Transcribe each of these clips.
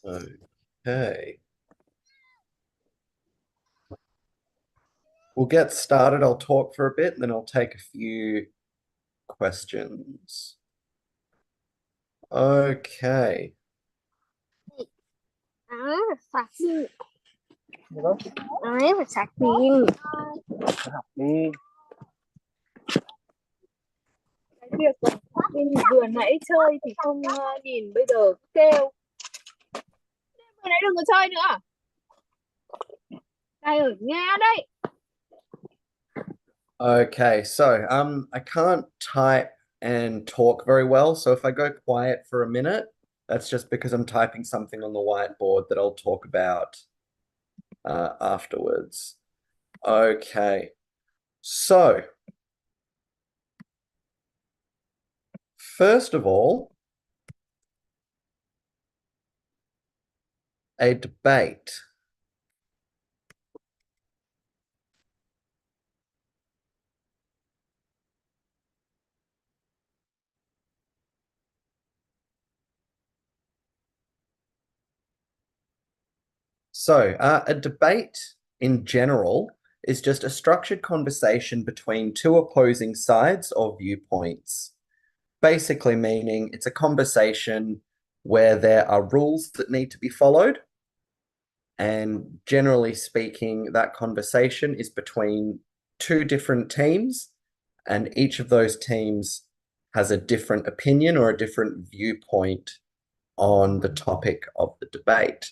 Okay. We'll get started. I'll talk for a bit, and then I'll take a few questions. Okay. Sạc pin. Đấy, phải sạc pin. Đi. Cái việc sạc pin vừa nãy chơi thì không nhìn, bây giờ kêu. Vừa nãy đừng có chơi nữa. Đây ở Nga đây. Okay, so I can't type and talk very well, so if I go quiet for a minute, that's just because I'm typing something on the whiteboard that I'll talk about afterwards. Okay, so first of all, a debate. So, a debate in general is just a structured conversation between two opposing sides or viewpoints. Basically, meaning it's a conversation where there are rules that need to be followed. And generally speaking, that conversation is between two different teams, and each of those teams has a different opinion or a different viewpoint on the topic of the debate.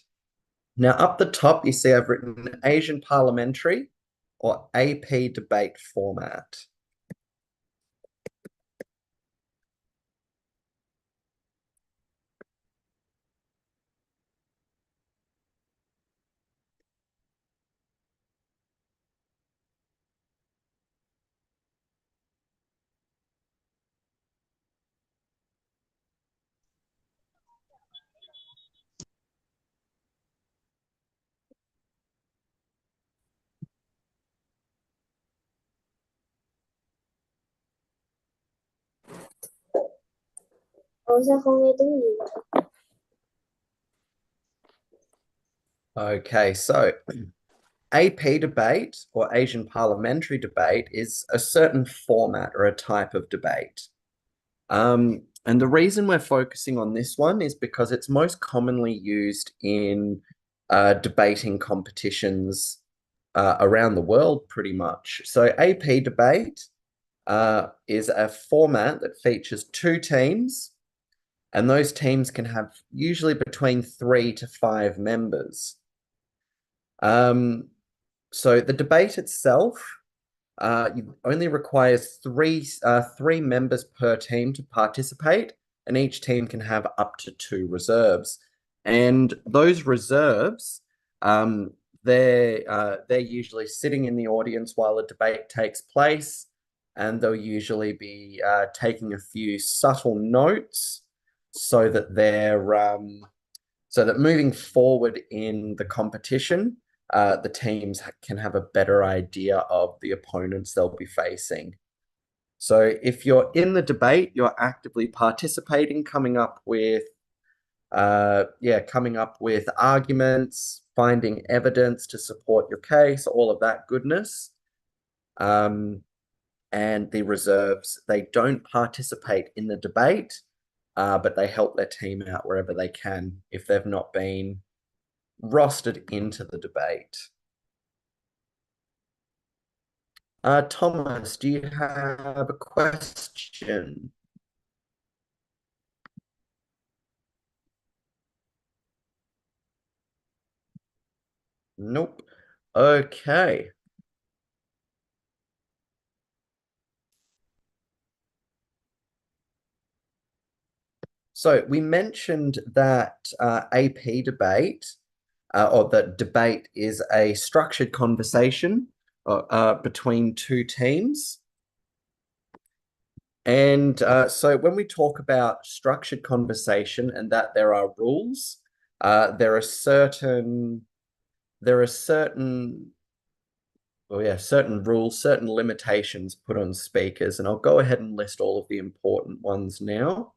Now, up the top, you see I've written Asian parliamentary or AP debate format. Ủa sao không nghe tiếng gì? Okay, so AP debate or Asian parliamentary debate is a certain format or a type of debate. And the reason we're focusing on this one is because it's most commonly used in debating competitions around the world, pretty much. So AP debate is a format that features two teams, and those teams can have usually between 3 to 5 members. So the debate itself only requires three members per team to participate, and each team can have up to 2 reserves. And those reserves, they're usually sitting in the audience while the debate takes place, and they'll usually be taking a few subtle notes so that moving forward in the competition, the teams can have a better idea of the opponents they'll be facing. So if you're in the debate, you're actively participating, coming up with arguments, finding evidence to support your case, all of that goodness. And the reserves, they don't participate in the debate, but they help their team out wherever they can if they've not been rostered into the debate. Thomas, do you have a question? Nope. Okay. So we mentioned that AP debate, or that debate is a structured conversation between two teams. And so when we talk about structured conversation and that there are rules, there are certain rules, certain limitations put on speakers, and I'll go ahead and list all of the important ones now.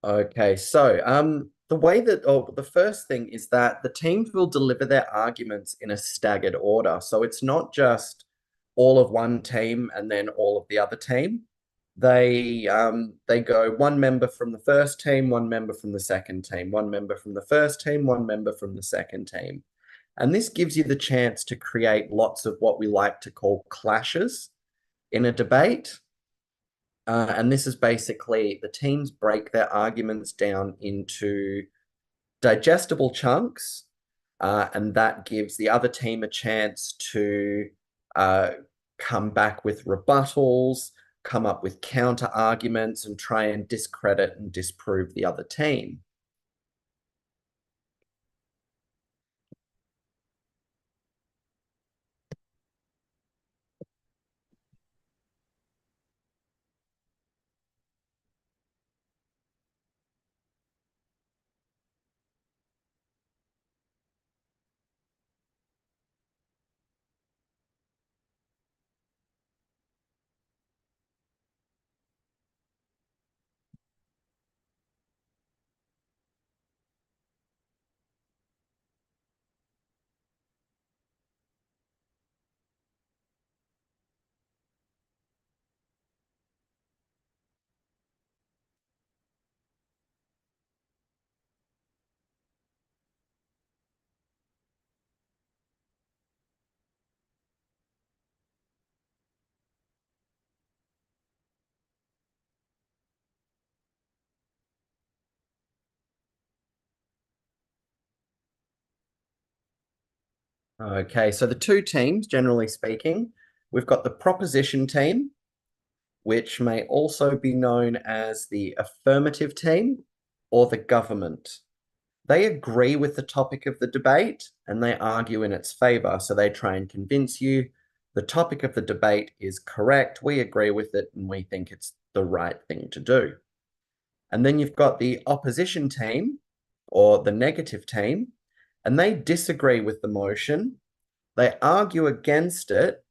Okay, so the way that the first thing is that the teams will deliver their arguments in a staggered order. So it's not just all of one team and then all of the other team. They go one member from the first team, one member from the second team, one member from the first team, one member from the second team. And this gives you the chance to create lots of what we like to call clashes in a debate. And this is basically the teams break their arguments down into digestible chunks, and that gives the other team a chance to uh, come back with rebuttals, come up with counter arguments, and try and discredit and disprove the other team. Okay, so the two teams, generally speaking, we've got the proposition team, which may also be known as the affirmative team or the government. They agree with the topic of the debate and they argue in its favor. So they try and convince you the topic of the debate is correct. We agree with it and we think it's the right thing to do. And then you've got the opposition team or the negative team, and they disagree with the motion. They argue against it,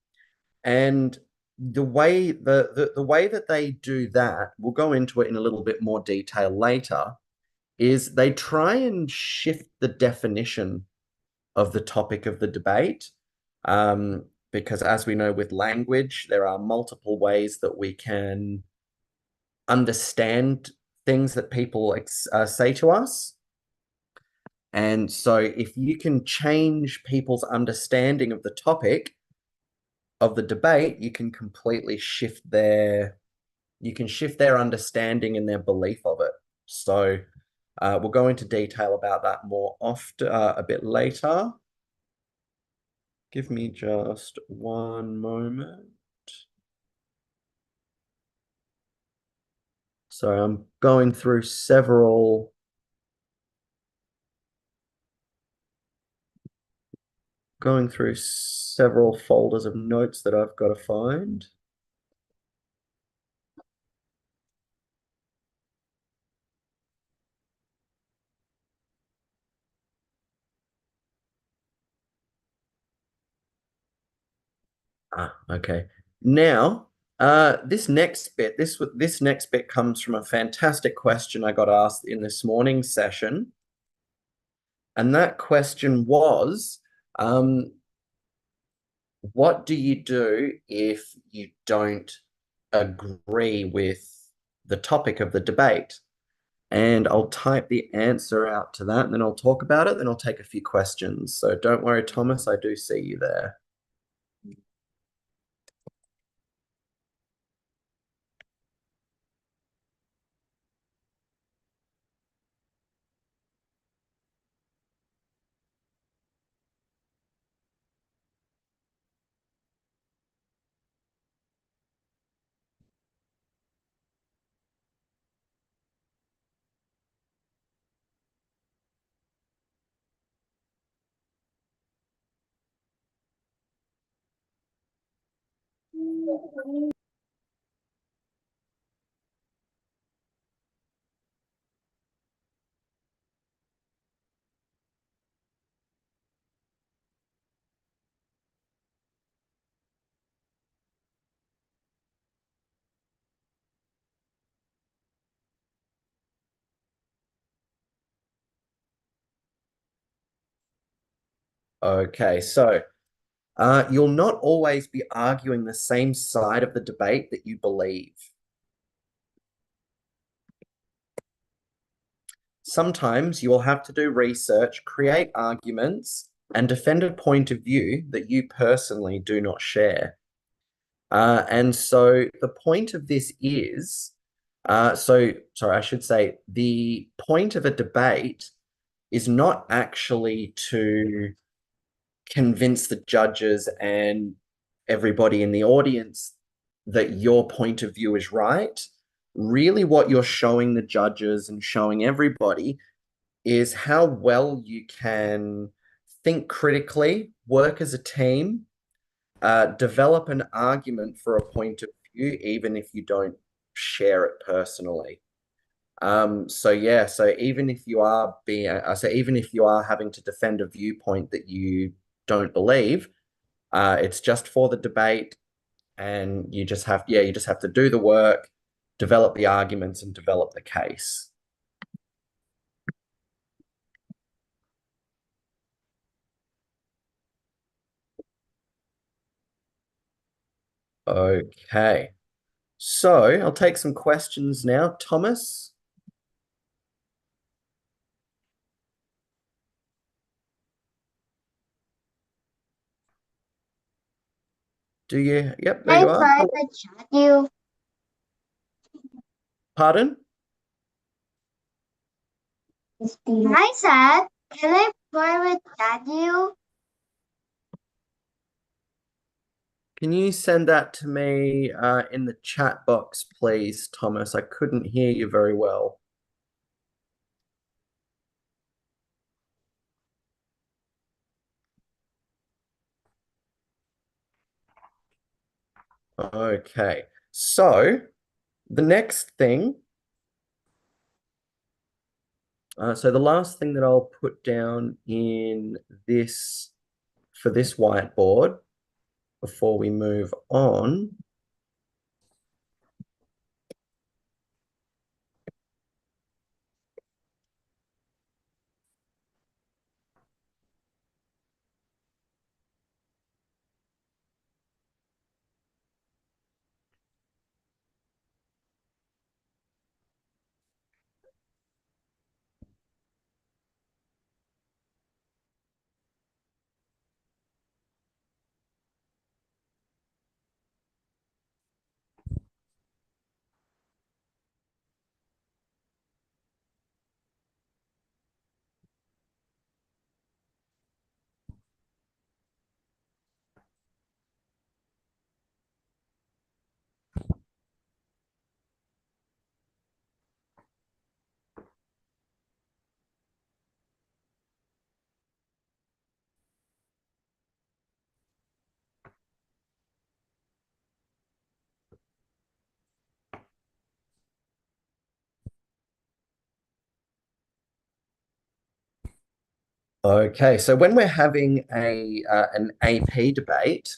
and the way that they do that, we'll go into it in a little bit more detail later, is they try and shift the definition of the topic of the debate. Because as we know with language, there are multiple ways that we can understand things that people say to us. And so if you can change people's understanding of the topic of the debate, you can completely shift their understanding and their belief of it. So we'll go into detail about that more often a bit later. Give me just one moment. So I'm going through several folders of notes that I've got to find. Okay. Now, this next bit comes from a fantastic question I got asked in this morning's session. And that question was, what do you do if you don't agree with the topic of the debate? And I'll type the answer out to that, and then I'll talk about it, then I'll take a few questions. So don't worry, Thomas, I do see you there. Okay, so you'll not always be arguing the same side of the debate that you believe. Sometimes you will have to do research, create arguments, and defend a point of view that you personally do not share. And so the point of this is, sorry, I should say, the point of a debate is not actually to convince the judges and everybody in the audience that your point of view is right. Really, what you're showing the judges and showing everybody is how well you can think critically, work as a team, develop an argument for a point of view, even if you don't share it personally. So yeah, so even if you are even if you are having to defend a viewpoint that you don't believe, it's just for the debate, and you just have to do the work, develop the arguments, and develop the case. Okay. So I'll take some questions now. Thomas, do you? Yep, there Hi, you are. Fred. I chat you. Pardon? Hi, Sad. Can I private chat you? Can you send that to me in the chat box, please, Thomas? I couldn't hear you very well. Okay. So the next thing, so the last thing that I'll put down in this for this whiteboard before we move on. Okay, so when we're having an AP debate,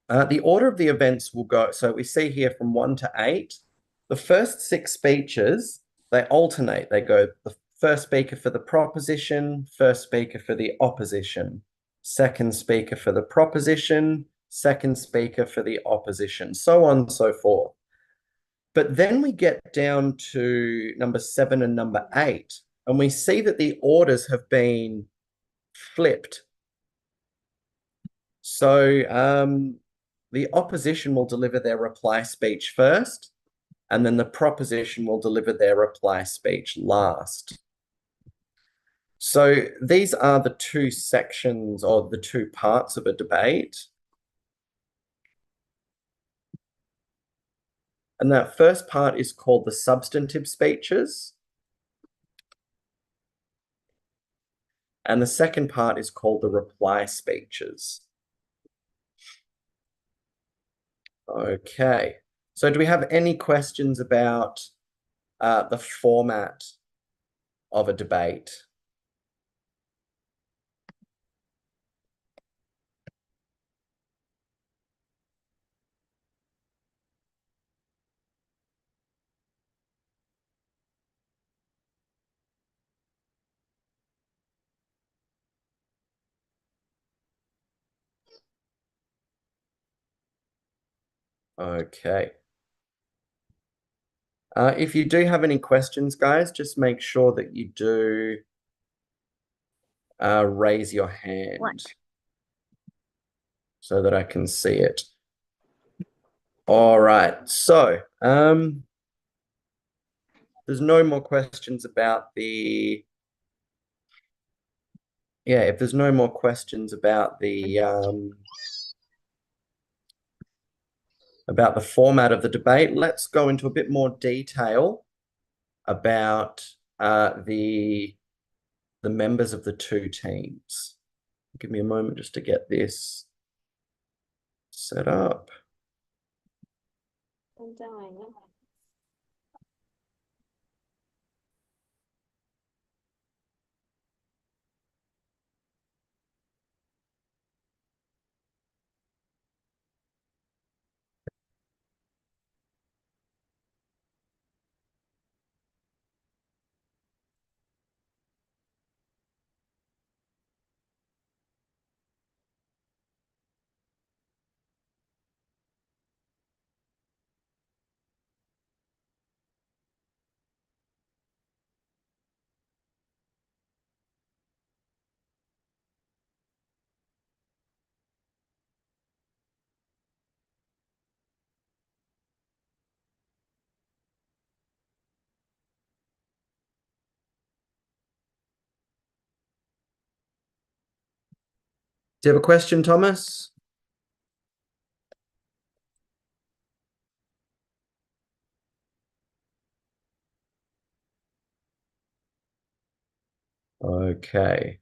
the order of the events will go. So we see here from 1 to 8, the first 6 speeches, they alternate. They go the first speaker for the proposition, first speaker for the opposition, second speaker for the proposition, second speaker for the opposition, so on and so forth. But then we get down to number 7 and number 8, and we see that the orders have been flipped. So the opposition will deliver their reply speech first, and then the proposition will deliver their reply speech last. So these are the two sections or the two parts of a debate. And that first part is called the substantive speeches. And the second part is called the reply speeches. Okay. So do we have any questions about the format of a debate? Okay. If you do have any questions, guys, just make sure that you do raise your hand so that I can see it. All right. So, there's no more questions about the if there's no more questions about the format of the debate, let's go into a bit more detail about the members of the two teams. Give me a moment just to get this set up. Do you have a question, Thomas? Okay.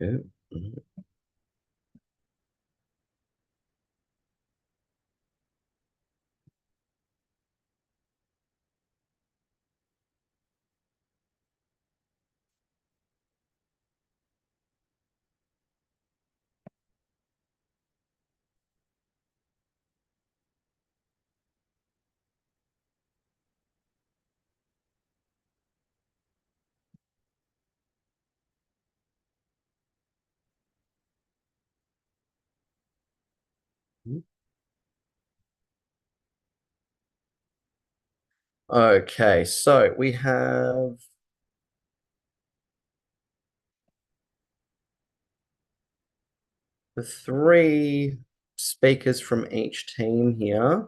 Yeah. Okay, so we have the three speakers from each team here.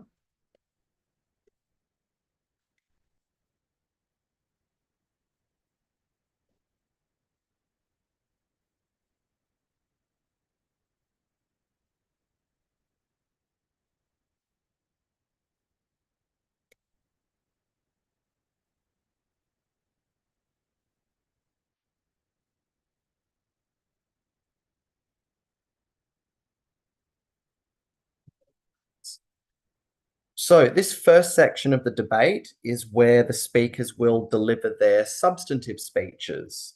So this first section of the debate is where the speakers will deliver their substantive speeches.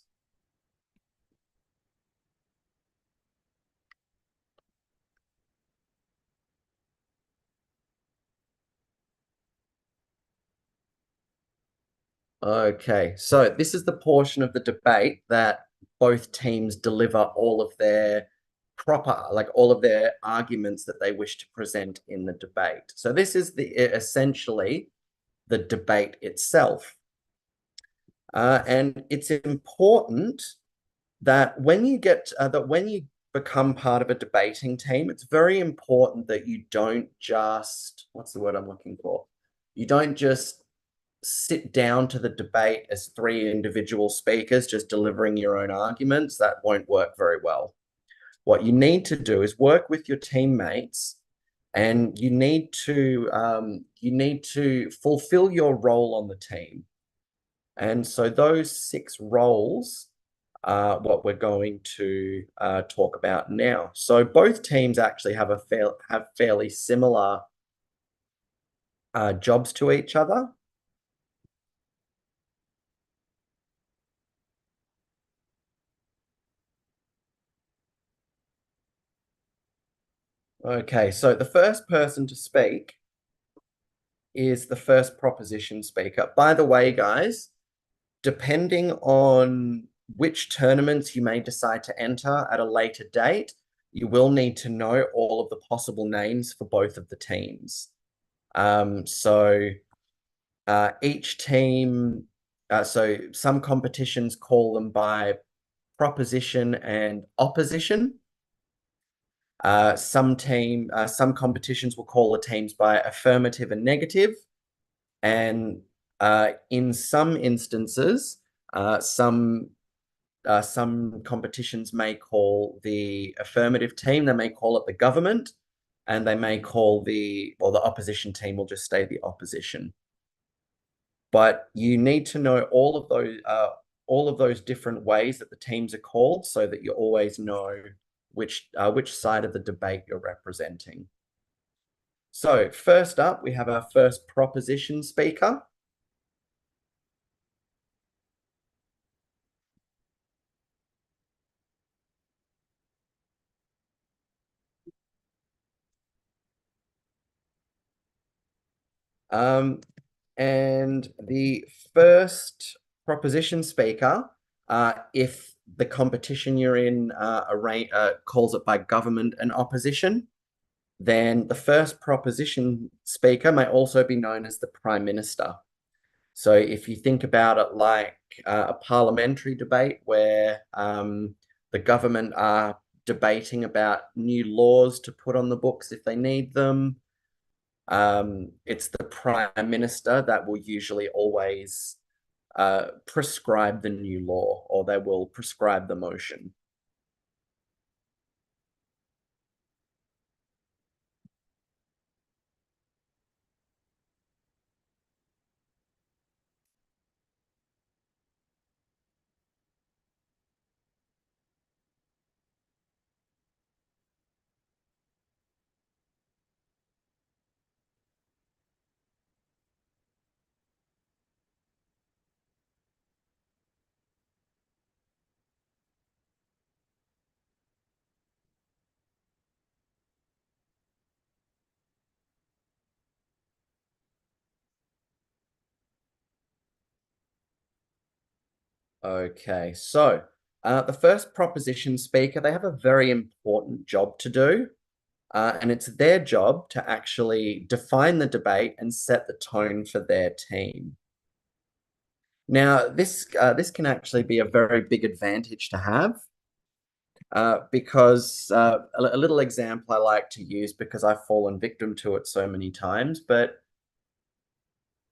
Okay, so this is the portion of the debate that both teams deliver all of their all of their arguments that they wish to present in the debate. So this is essentially the debate itself. And it's important that when you become part of a debating team, it's very important that you don't just, what's the word I'm looking for? You don't just sit down to the debate as three individual speakers just delivering your own arguments. That won't work very well. What you need to do is work with your teammates, and you need to fulfill your role on the team. And so those 6 roles what we're going to talk about now. So both teams actually have fairly similar jobs to each other. Okay, so the first person to speak is the first proposition speaker. By the way, guys, depending on which tournaments you may decide to enter at a later date, you will need to know all of the possible names for both of the teams. So each team, so some competitions call them by proposition and opposition. Some competitions will call the teams by affirmative and negative. And in some instances, some competitions may call the affirmative team, they may call it the government, and they may call the opposition team will just stay the opposition. But you need to know all of those different ways that the teams are called so that you always know which side of the debate you're representing. So first up, we have our first proposition speaker. And the first proposition speaker, if the competition you're in calls it by government and opposition, then the first proposition speaker may also be known as the Prime Minister. So if you think about it like a parliamentary debate where the government are debating about new laws to put on the books if they need them, it's the Prime Minister that will usually always prescribe the new law, or they will prescribe the motion. Okay, so the first proposition speaker, they have a very important job to do, and it's their job to actually define the debate and set the tone for their team. Now, this can actually be a very big advantage to have, because a little example I like to use because I've fallen victim to it so many times, but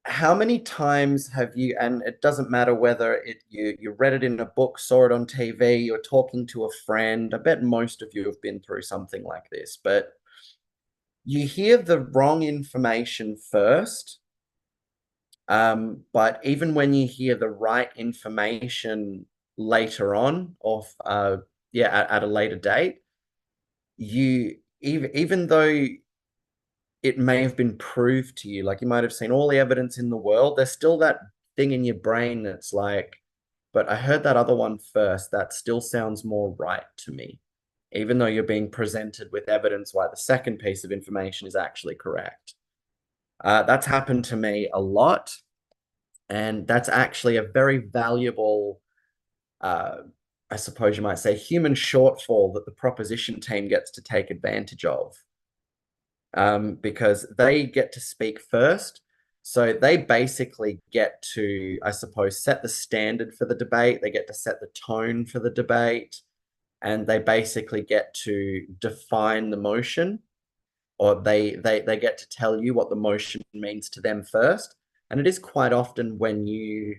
how many times have you, and it doesn't matter whether you read it in a book, saw it on TV, you're talking to a friend, I bet most of you have been through something like this, but you hear the wrong information first, but even when you hear the right information later on, or at a later date, even though it may have been proved to you, like you might have seen all the evidence in the world, there's still that thing in your brain that's like, but I heard that other one first, that still sounds more right to me, even though you're being presented with evidence why the second piece of information is actually correct. That's happened to me a lot, and that's actually a very valuable, I suppose you might say, human shortfall that the proposition team gets to take advantage of. Because they get to speak first. So they basically get to, I suppose, set the standard for the debate. They get to set the tone for the debate. And they basically get to define the motion, or they get to tell you what the motion means to them first. And it is quite often when you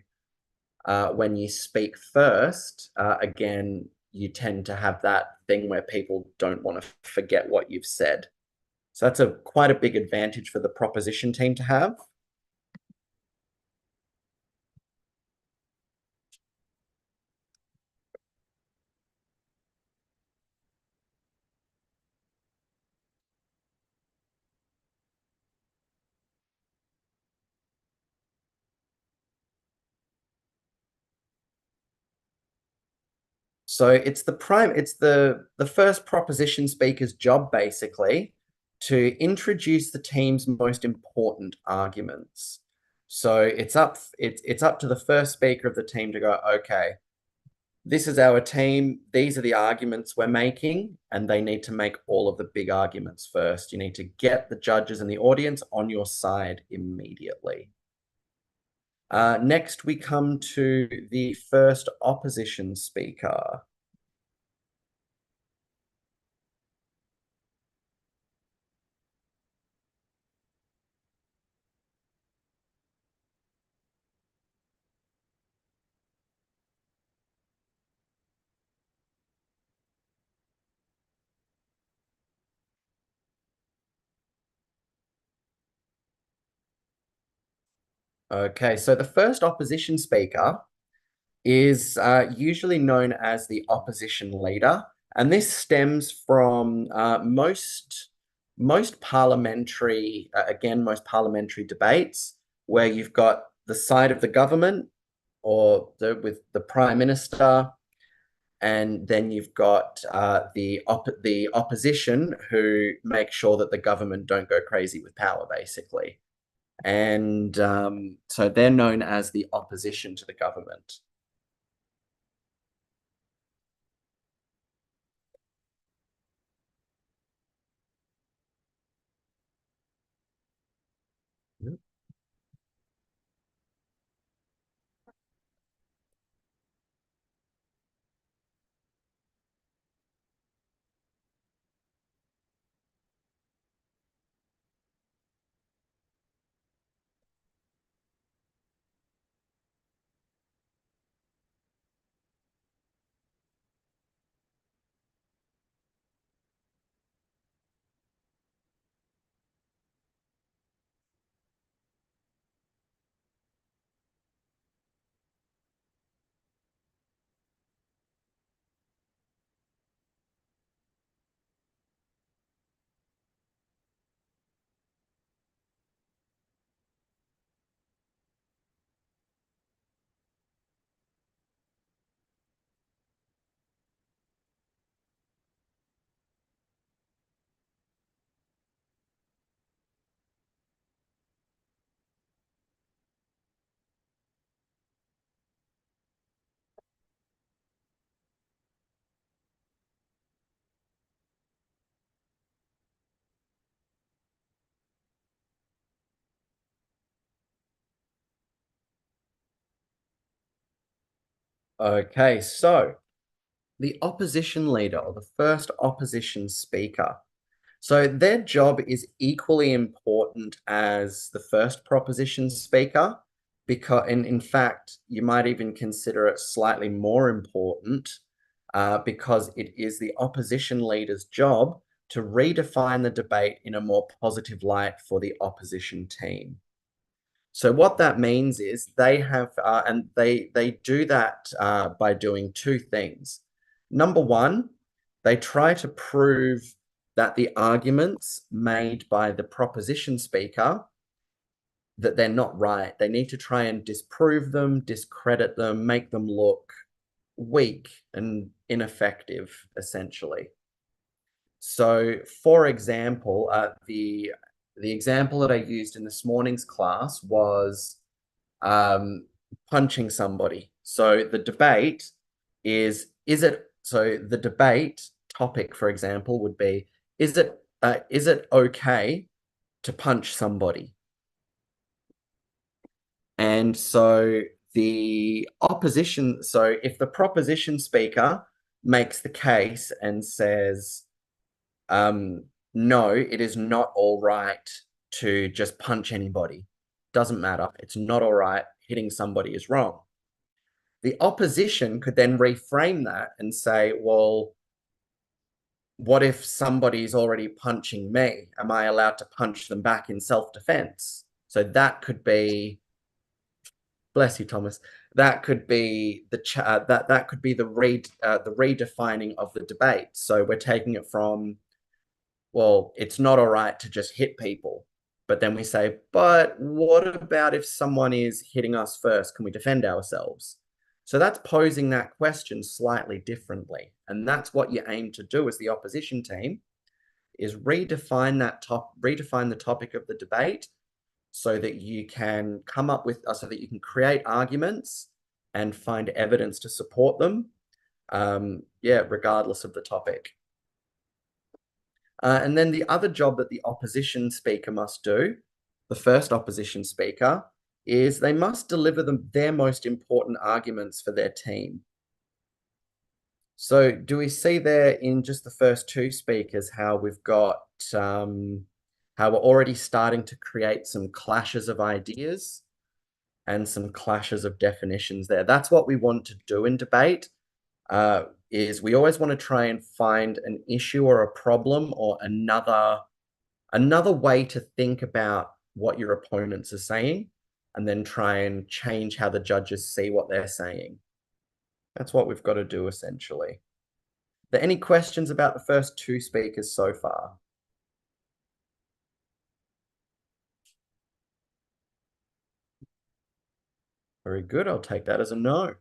speak first, again, you tend to have that thing where people don't want to forget what you've said. So that's quite a big advantage for the proposition team to have. So it's the first proposition speaker's job basically to introduce the team's most important arguments. So it's up to the first speaker of the team to go, okay, this is our team, these are the arguments we're making, and they need to make all of the big arguments first. You need to get the judges and the audience on your side immediately. Next, we come to the first opposition speaker. Okay, so the first opposition speaker is usually known as the opposition leader, and this stems from most parliamentary most parliamentary debates where you've got the side of the government with the prime minister, and then you've got the opposition who make sure that the government don't go crazy with power, basically. And so they're known as the opposition to the government. Okay, so the opposition leader or the first opposition speaker. So their job is equally important as the first proposition speaker, because in fact, you might even consider it slightly more important because it is the opposition leader's job to redefine the debate in a more positive light for the opposition team. So what that means is they have, and they do that by doing two things. Number one, they try to prove that the arguments made by the proposition speaker, that they're not right. They need to try and disprove them, discredit them, make them look weak and ineffective, essentially. So, for example, the example that I used in this morning's class was punching somebody. So the debate so the debate topic, for example, would be, is it okay to punch somebody? And so the opposition, so if the proposition speaker makes the case and says, no, it is not all right to just punch anybody. Doesn't matter. It's not all right. Hitting somebody is wrong. The opposition could then reframe that and say, well, what if somebody's already punching me? Am I allowed to punch them back in self-defense? So that could be, bless you, Thomas. That could be that could be the redefining of the debate. So we're taking it from, well, it's not all right to just hit people. But then we say, but what about if someone is hitting us first? Can we defend ourselves? So that's posing that question slightly differently. And that's what you aim to do as the opposition team, is redefine the topic of the debate so that you can come up with, so that you can create arguments and find evidence to support them, regardless of the topic. And then the other job that the opposition speaker must do, the first opposition speaker, is they must deliver their most important arguments for their team. So do we see there in just the first two speakers how we've got how we're already starting to create some clashes of ideas and some clashes of definitions there? That's what we want to do in debate, is we always want to try and find an issue or a problem or another way to think about what your opponents are saying, and then try and change how the judges see what they're saying. That's what we've got to do essentially. Are there any questions about the first two speakers so far? Very good. I'll take that as a no.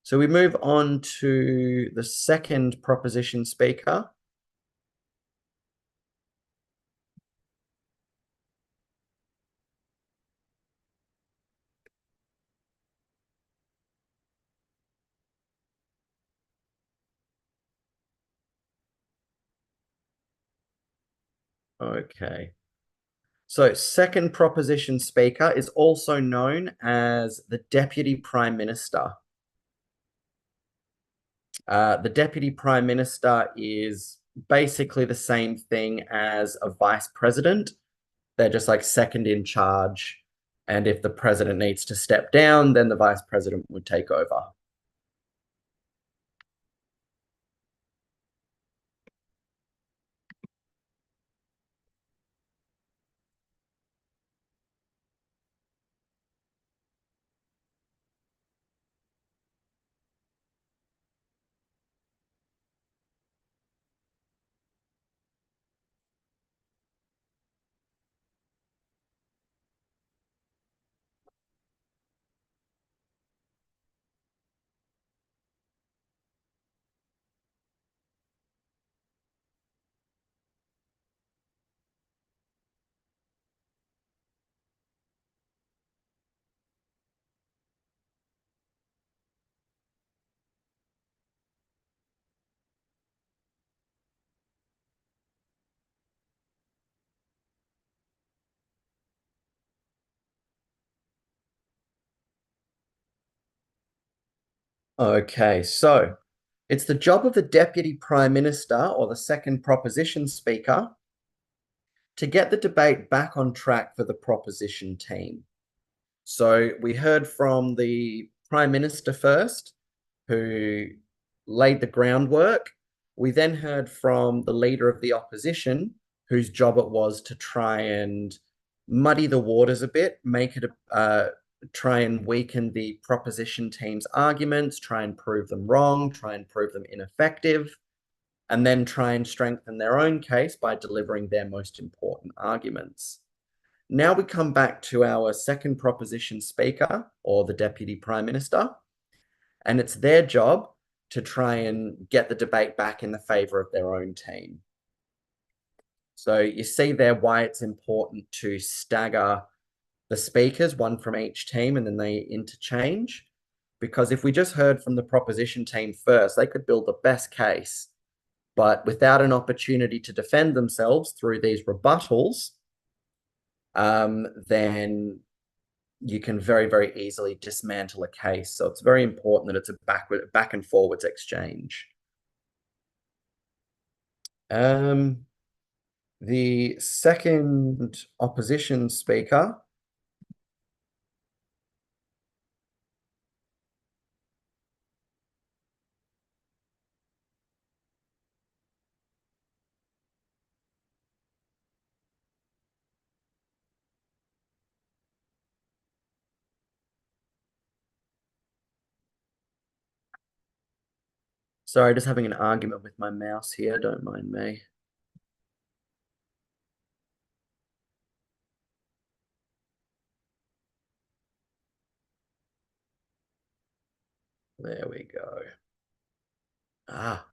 So we move on to the second proposition speaker. Okay. So second proposition speaker is also known as the Deputy Prime Minister. The Deputy Prime Minister is basically the same thing as a Vice President. They're just like second in charge. And if the President needs to step down, then the Vice President would take over. Okay, so it's the job of the Deputy Prime Minister or the second proposition speaker to get the debate back on track for the proposition team. So we heard from the Prime Minister first, who laid the groundwork. We then heard from the leader of the opposition, whose job it was to try and muddy the waters a bit, make it try and weaken the proposition team's arguments, try and prove them wrong, try and prove them ineffective, and then try and strengthen their own case by delivering their most important arguments. Now we come back to our second proposition speaker, or the Deputy Prime Minister, and it's their job to try and get the debate back in the favor of their own team. So you see there why it's important to stagger the speakers, one from each team, and then they interchange. Because if we just heard from the proposition team first, they could build the best case, but without an opportunity to defend themselves through these rebuttals, then you can very, very easily dismantle a case. So it's very important that it's a back and forwards exchange. The second opposition speaker Sorry, just having an argument with my mouse here. Don't mind me. There we go. Ah,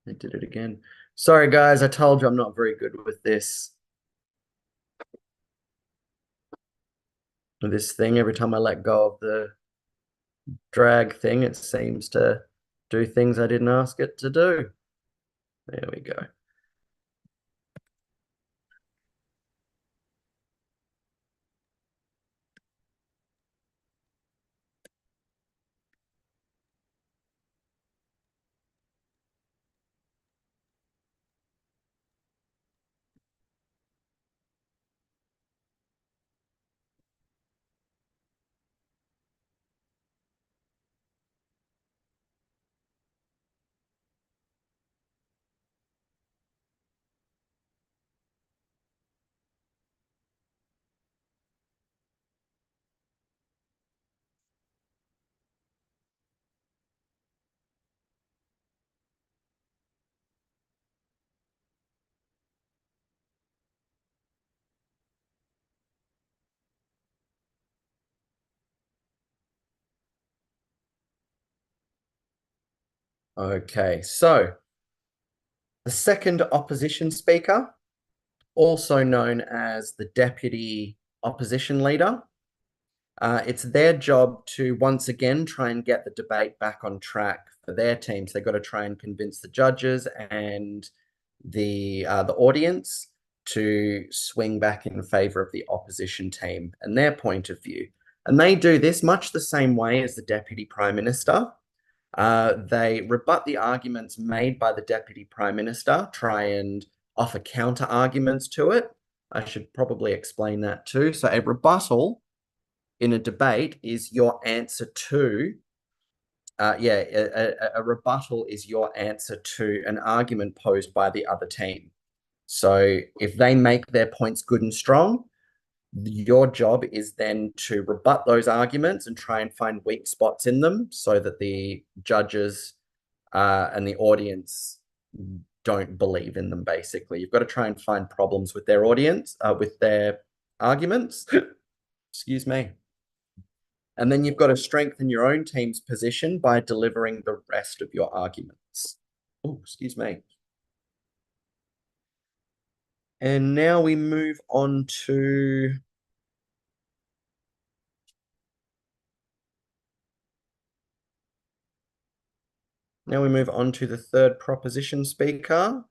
I did it again. Sorry, guys. I told you I'm not very good with this. This thing, every time I let go of the drag thing, it seems to do things I didn't ask it to do. There we go. Okay, so the second opposition speaker, also known as the deputy opposition leader, it's their job to once again try and get the debate back on track for their teams. They've got to try and convince the judges and the audience to swing back in favor of the opposition team and their point of view. And they do this much the same way as the deputy prime minister. They rebut the arguments made by the deputy prime minister, try and offer counter arguments to it. I should probably explain that too. So a rebuttal in a debate is your answer to, a rebuttal is your answer to an argument posed by the other team. So if they make their points good and strong, your job is then to rebut those arguments and try and find weak spots in them so that the judges and the audience don't believe in them, basically. You've got to try and find problems with their audience, with their arguments. Excuse me. And then you've got to strengthen your own team's position by delivering the rest of your arguments. Oh, excuse me. And now we move on to the third proposition speaker.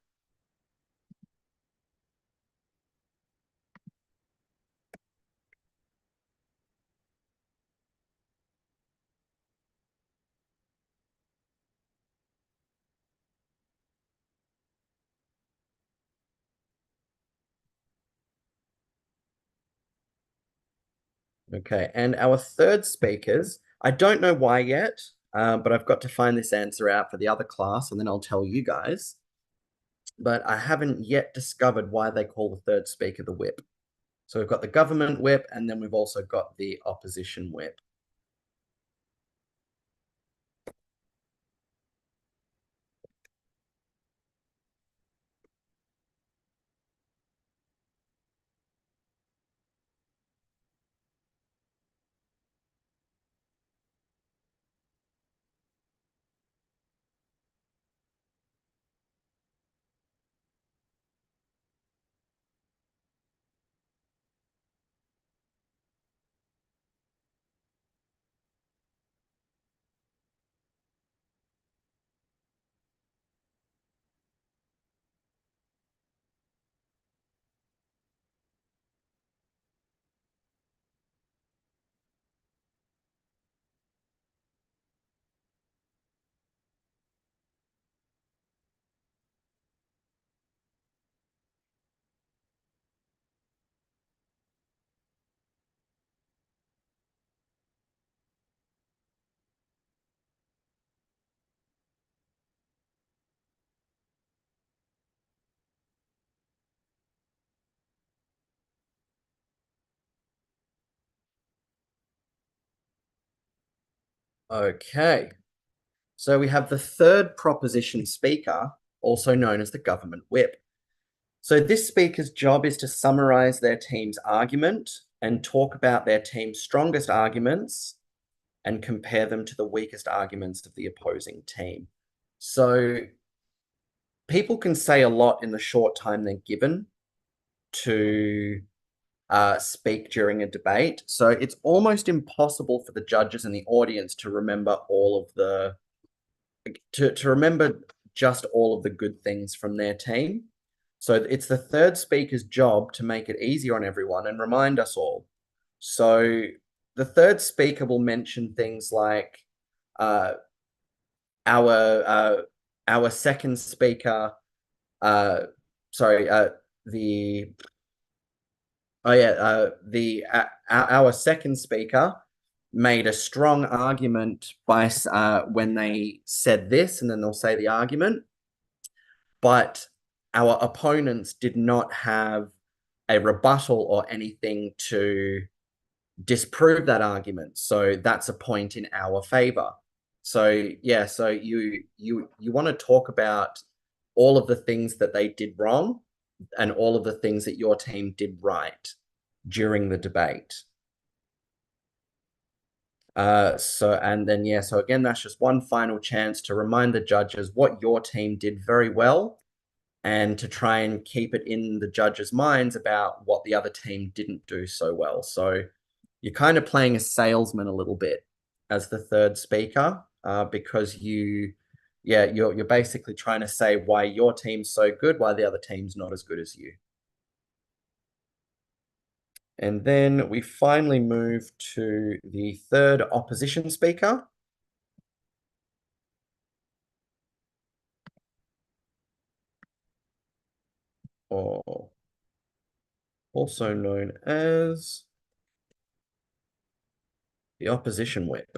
Okay, and our third speakers, I don't know why yet, but I've got to find this answer out for the other class and then I'll tell you guys. But I haven't yet discovered why they call the third speaker the whip. So we've got the government whip and then we've also got the opposition whip. Okay, so we have the third proposition speaker, also known as the government whip. So this speaker's job is to summarize their team's argument and talk about their team's strongest arguments and compare them to the weakest arguments of the opposing team. So people can say a lot in the short time they're given to speak during a debate. So it's almost impossible for the judges and the audience to remember all of the to remember just all of the good things from their team. So it's the third speaker's job to make it easier on everyone and remind us all. So the third speaker will mention things like our second speaker, sorry, the oh yeah, our second speaker made a strong argument by when they said this, and then they'll say the argument. But our opponents did not have a rebuttal or anything to disprove that argument. So that's a point in our favor. So yeah, so you want to talk about all of the things that they did wrong and all of the things that your team did right during the debate. And then yeah, so again, that's just one final chance to remind the judges what your team did very well and to try and keep it in the judges' minds about what the other team didn't do so well. So you're kind of playing a salesman a little bit as the third speaker, because you're basically trying to say why your team's so good, why the other team's not as good as you. And then we finally move to the third opposition speaker. Or also known as the opposition whip.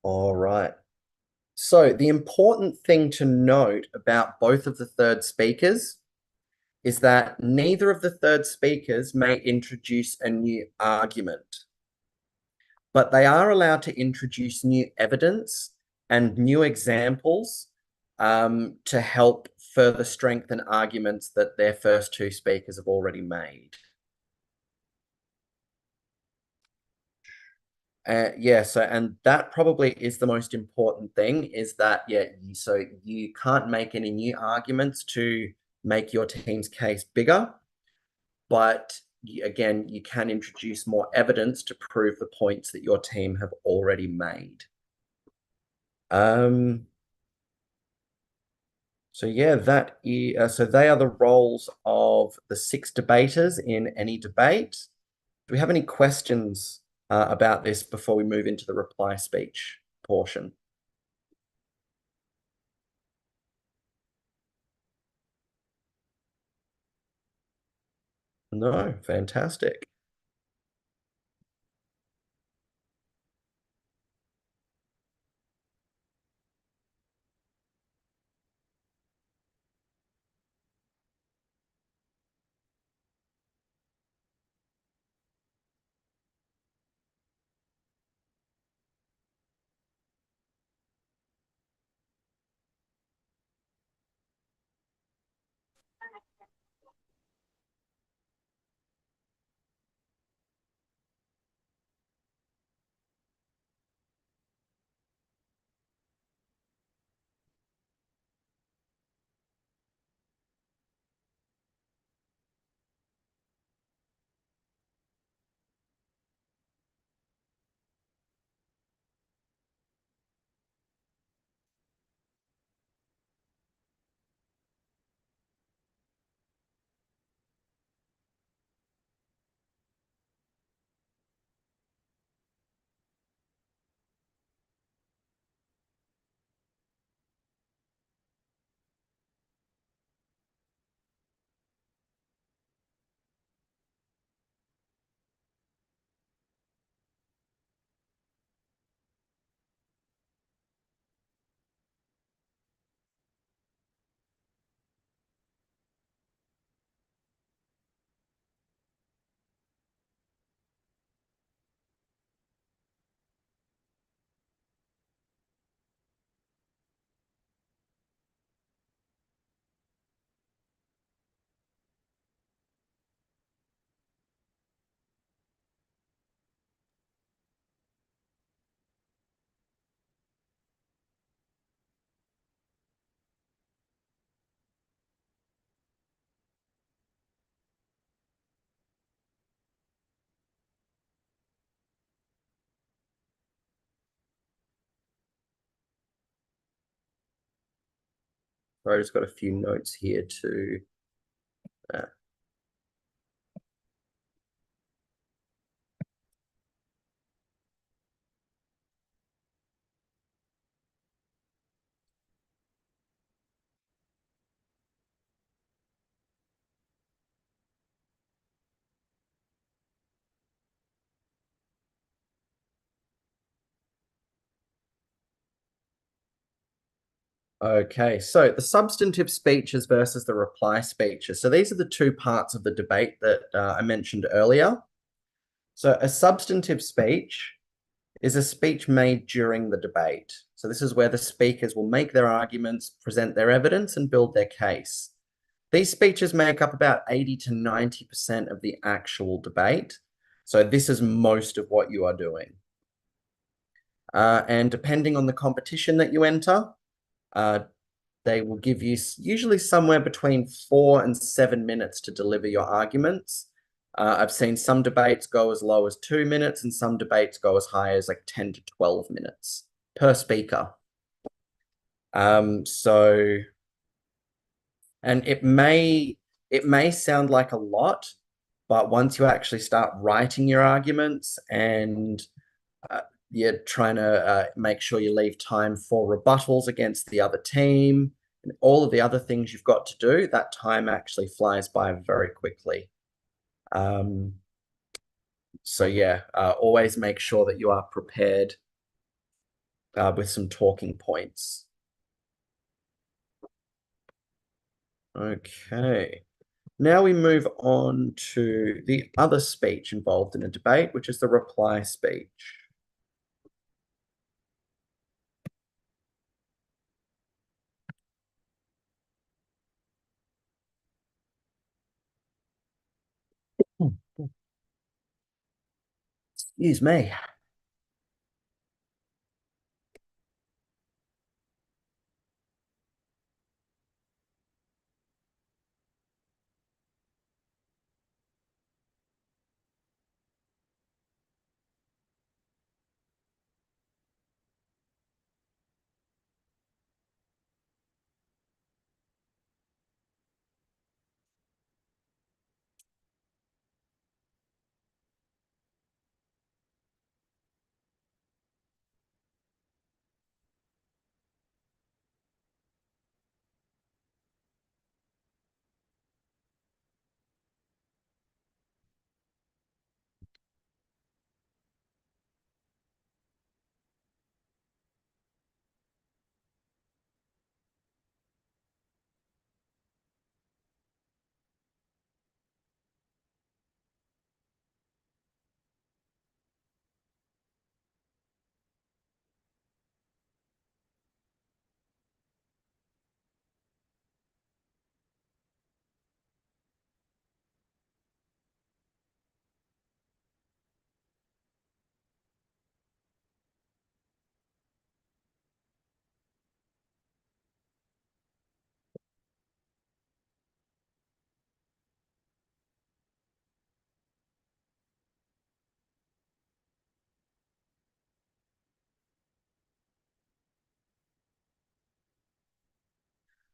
All right. So the important thing to note about both of the third speakers is that neither of the third speakers may introduce a new argument, but they are allowed to introduce new evidence and new examples to help further strengthen arguments that their first two speakers have already made. And that probably is the most important thing is that, so you can't make any new arguments to make your team's case bigger, but again, you can introduce more evidence to prove the points that your team have already made. So yeah, so they are the roles of the 6 debaters in any debate. Do we have any questions about this before we move into the reply speech portion? No, fantastic. I just got a few notes here too. Okay, so the substantive speeches versus the reply speeches. So these are the two parts of the debate that I mentioned earlier. So a substantive speech is a speech made during the debate. So this is where the speakers will make their arguments, present their evidence, and build their case. These speeches make up about 80 to 90% of the actual debate. So this is most of what you are doing. And depending on the competition that you enter, they will give you usually somewhere between 4 and 7 minutes to deliver your arguments. I've seen some debates go as low as 2 minutes and some debates go as high as like 10 to 12 minutes per speaker. And it may sound like a lot, but once you actually start writing your arguments and you're trying to make sure you leave time for rebuttals against the other team and all of the other things you've got to do, that time actually flies by very quickly. So yeah, always make sure that you are prepared with some talking points. Okay. Now we move on to the other speech involved in a debate, which is the reply speech. Excuse me.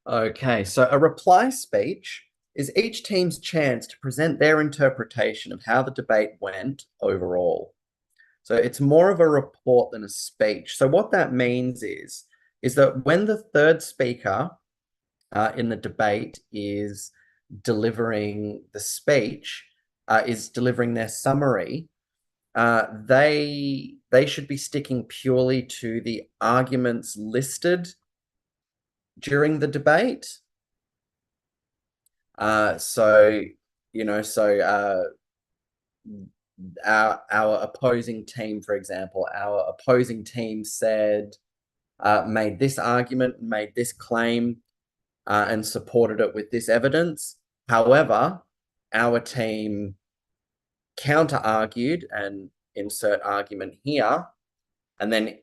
Okay, so a reply speech is each team's chance to present their interpretation of how the debate went overall. So it's more of a report than a speech. So what that means is that when the third speaker in the debate is delivering the speech, is delivering their summary, they should be sticking purely to the arguments listed during the debate. So our opposing team, for example, our opposing team said, made this argument, made this claim, and supported it with this evidence. However, our team counter-argued and insert argument here, and then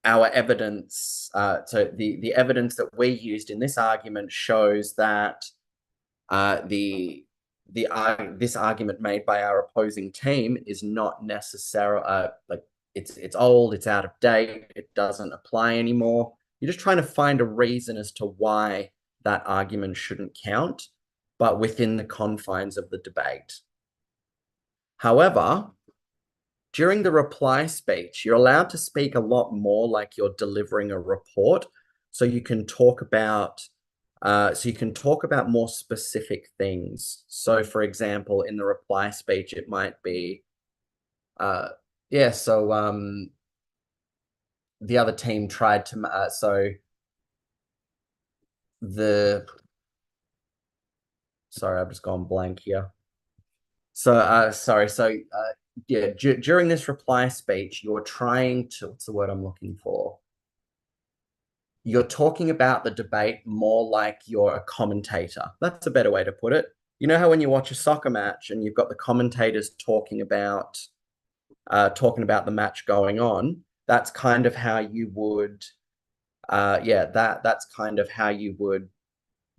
our evidence, so the evidence that we used in this argument shows that this argument made by our opposing team is not necessarily like it's old, it's out of date, it doesn't apply anymore. You're just trying to find a reason as to why that argument shouldn't count, but within the confines of the debate. However, during the reply speech, you're allowed to speak a lot more like you're delivering a report. So you can talk about more specific things. So for example, in the reply speech, it might be, the other team tried to, sorry, I've just gone blank here. During this reply speech, you're trying to, what's the word I'm looking for? You're talking about the debate more like you're a commentator. That's a better way to put it. You know how when you watch a soccer match and you've got the commentators talking about the match going on, that's kind of how you would, that's kind of how you would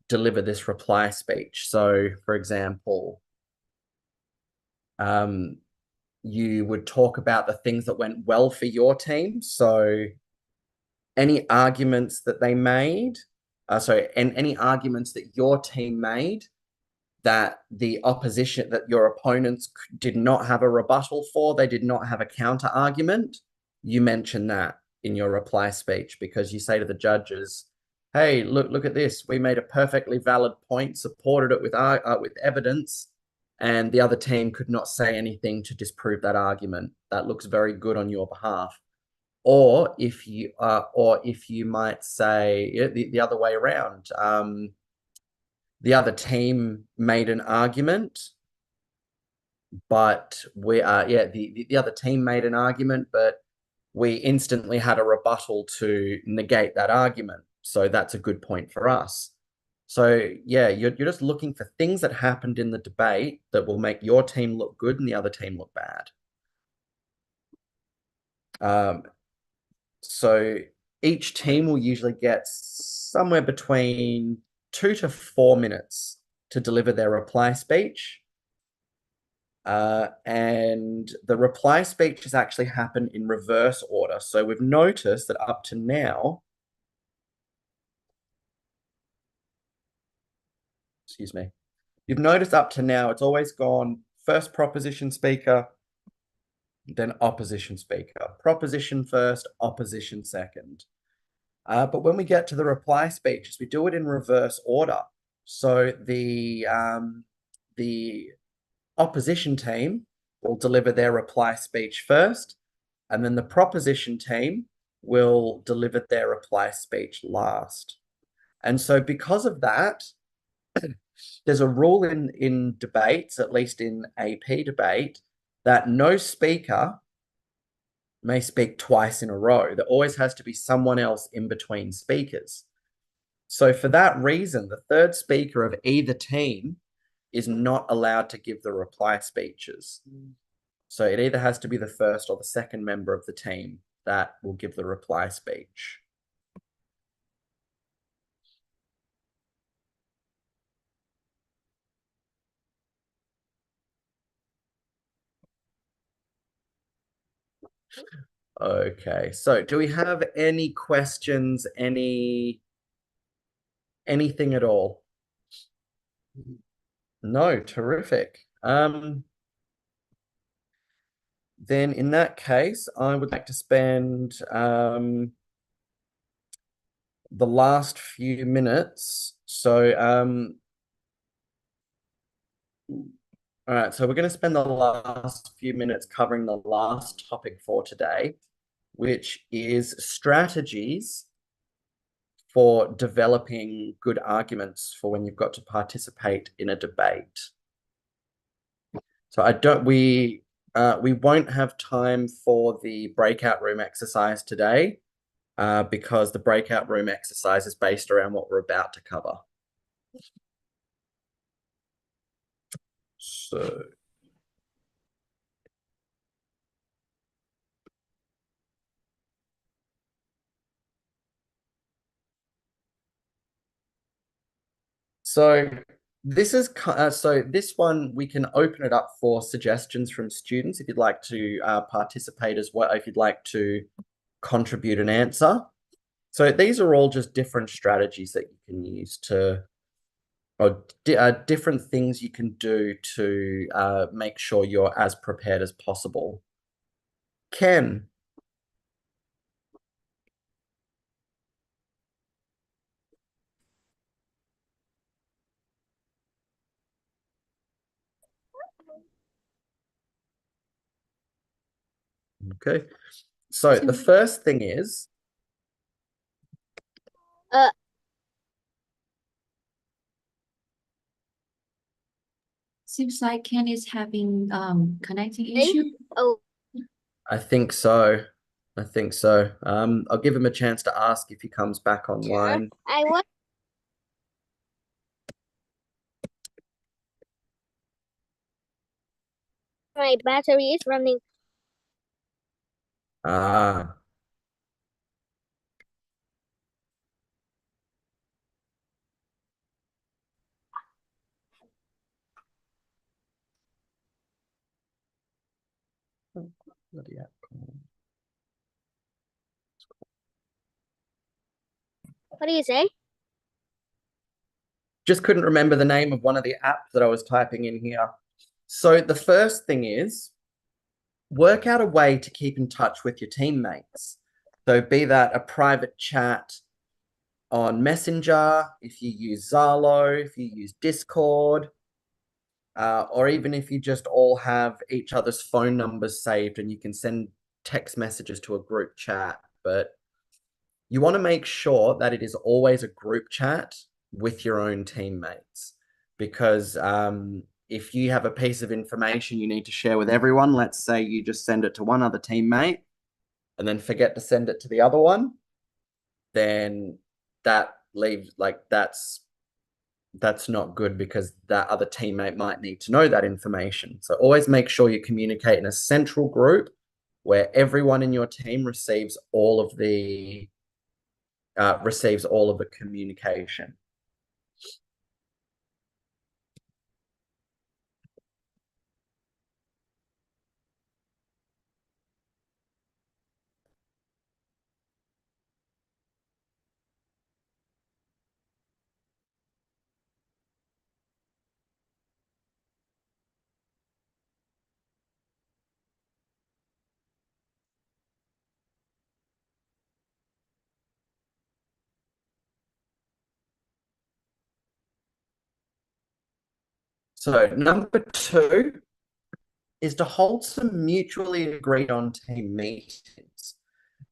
deliver this reply speech. So, for example, you would talk about the things that went well for your team. So any arguments that they made, any arguments that your team made that the opposition, that your opponents did not have a rebuttal for, they did not have a counter argument, you mention that in your reply speech, because you say to the judges, hey, look at this. We made a perfectly valid point, supported it with evidence, and the other team could not say anything to disprove that argument. That looks very good on your behalf. Or if you might say the other way around, the other team made an argument, but the other team made an argument, but we instantly had a rebuttal to negate that argument. So that's a good point for us. So yeah, you're just looking for things that happened in the debate that will make your team look good and the other team look bad. So each team will usually get somewhere between 2 to 4 minutes to deliver their reply speech. And the reply speeches actually happen in reverse order. So we've noticed that up to now, you've noticed up to now, it's always gone first proposition speaker, then opposition speaker. Proposition first, opposition second. But when we get to the reply speeches, we do it in reverse order. So the opposition team will deliver their reply speech first, and then the proposition team will deliver their reply speech last. And so because of that, there's a rule in debates, at least in AP debate, that no speaker may speak twice in a row. There always has to be someone else in between speakers. So for that reason, the third speaker of either team is not allowed to give the reply speeches. So it either has to be the first or the second member of the team that will give the reply speech. Okay, so do we have any questions, anything at all? No, terrific. Then in that case, I would like to spend the last few minutes. So all right, so we're going to spend the last few minutes covering the last topic for today, which is strategies for developing good arguments for when you've got to participate in a debate. So we won't have time for the breakout room exercise today because the breakout room exercise is based around what we're about to cover. So this one, we can open it up for suggestions from students if you'd like to participate as well, if you'd like to contribute an answer. So these are all just different strategies that you can use to, or different things you can do to make sure you're as prepared as possible. Ken. Okay. So the first thing is, Seems like Ken is having connecting issue. Oh, I think so. I think so. I'll give him a chance to ask if he comes back online. I want my battery is running. Ah, bloody heck. What do you say? Just couldn't remember the name of one of the apps that I was typing in here. So the first thing is work out a way to keep in touch with your teammates. So be that a private chat on Messenger, if you use Zalo, if you use Discord, or even if you just all have each other's phone numbers saved and you can send text messages to a group chat. But you want to make sure that it is always a group chat with your own teammates, because if you have a piece of information you need to share with everyone, let's say you just send it to one other teammate and then forget to send it to the other one, then that leaves, like, that's not good, because that other teammate might need to know that information. So always make sure you communicate in a central group where everyone in your team receives all of the communication. So number 2 is to hold some mutually agreed on team meetings.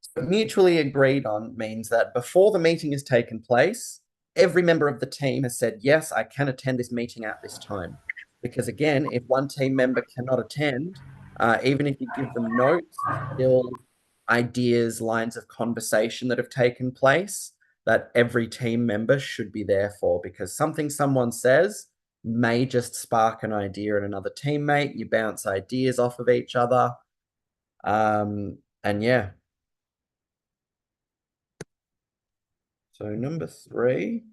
So mutually agreed on means that before the meeting has taken place, every member of the team has said, yes, I can attend this meeting at this time. Because again, if one team member cannot attend, even if you give them notes, still ideas, lines of conversation that have taken place, that every team member should be there for, because something someone says may just spark an idea in another teammate. You bounce ideas off of each other. And yeah. So number 3.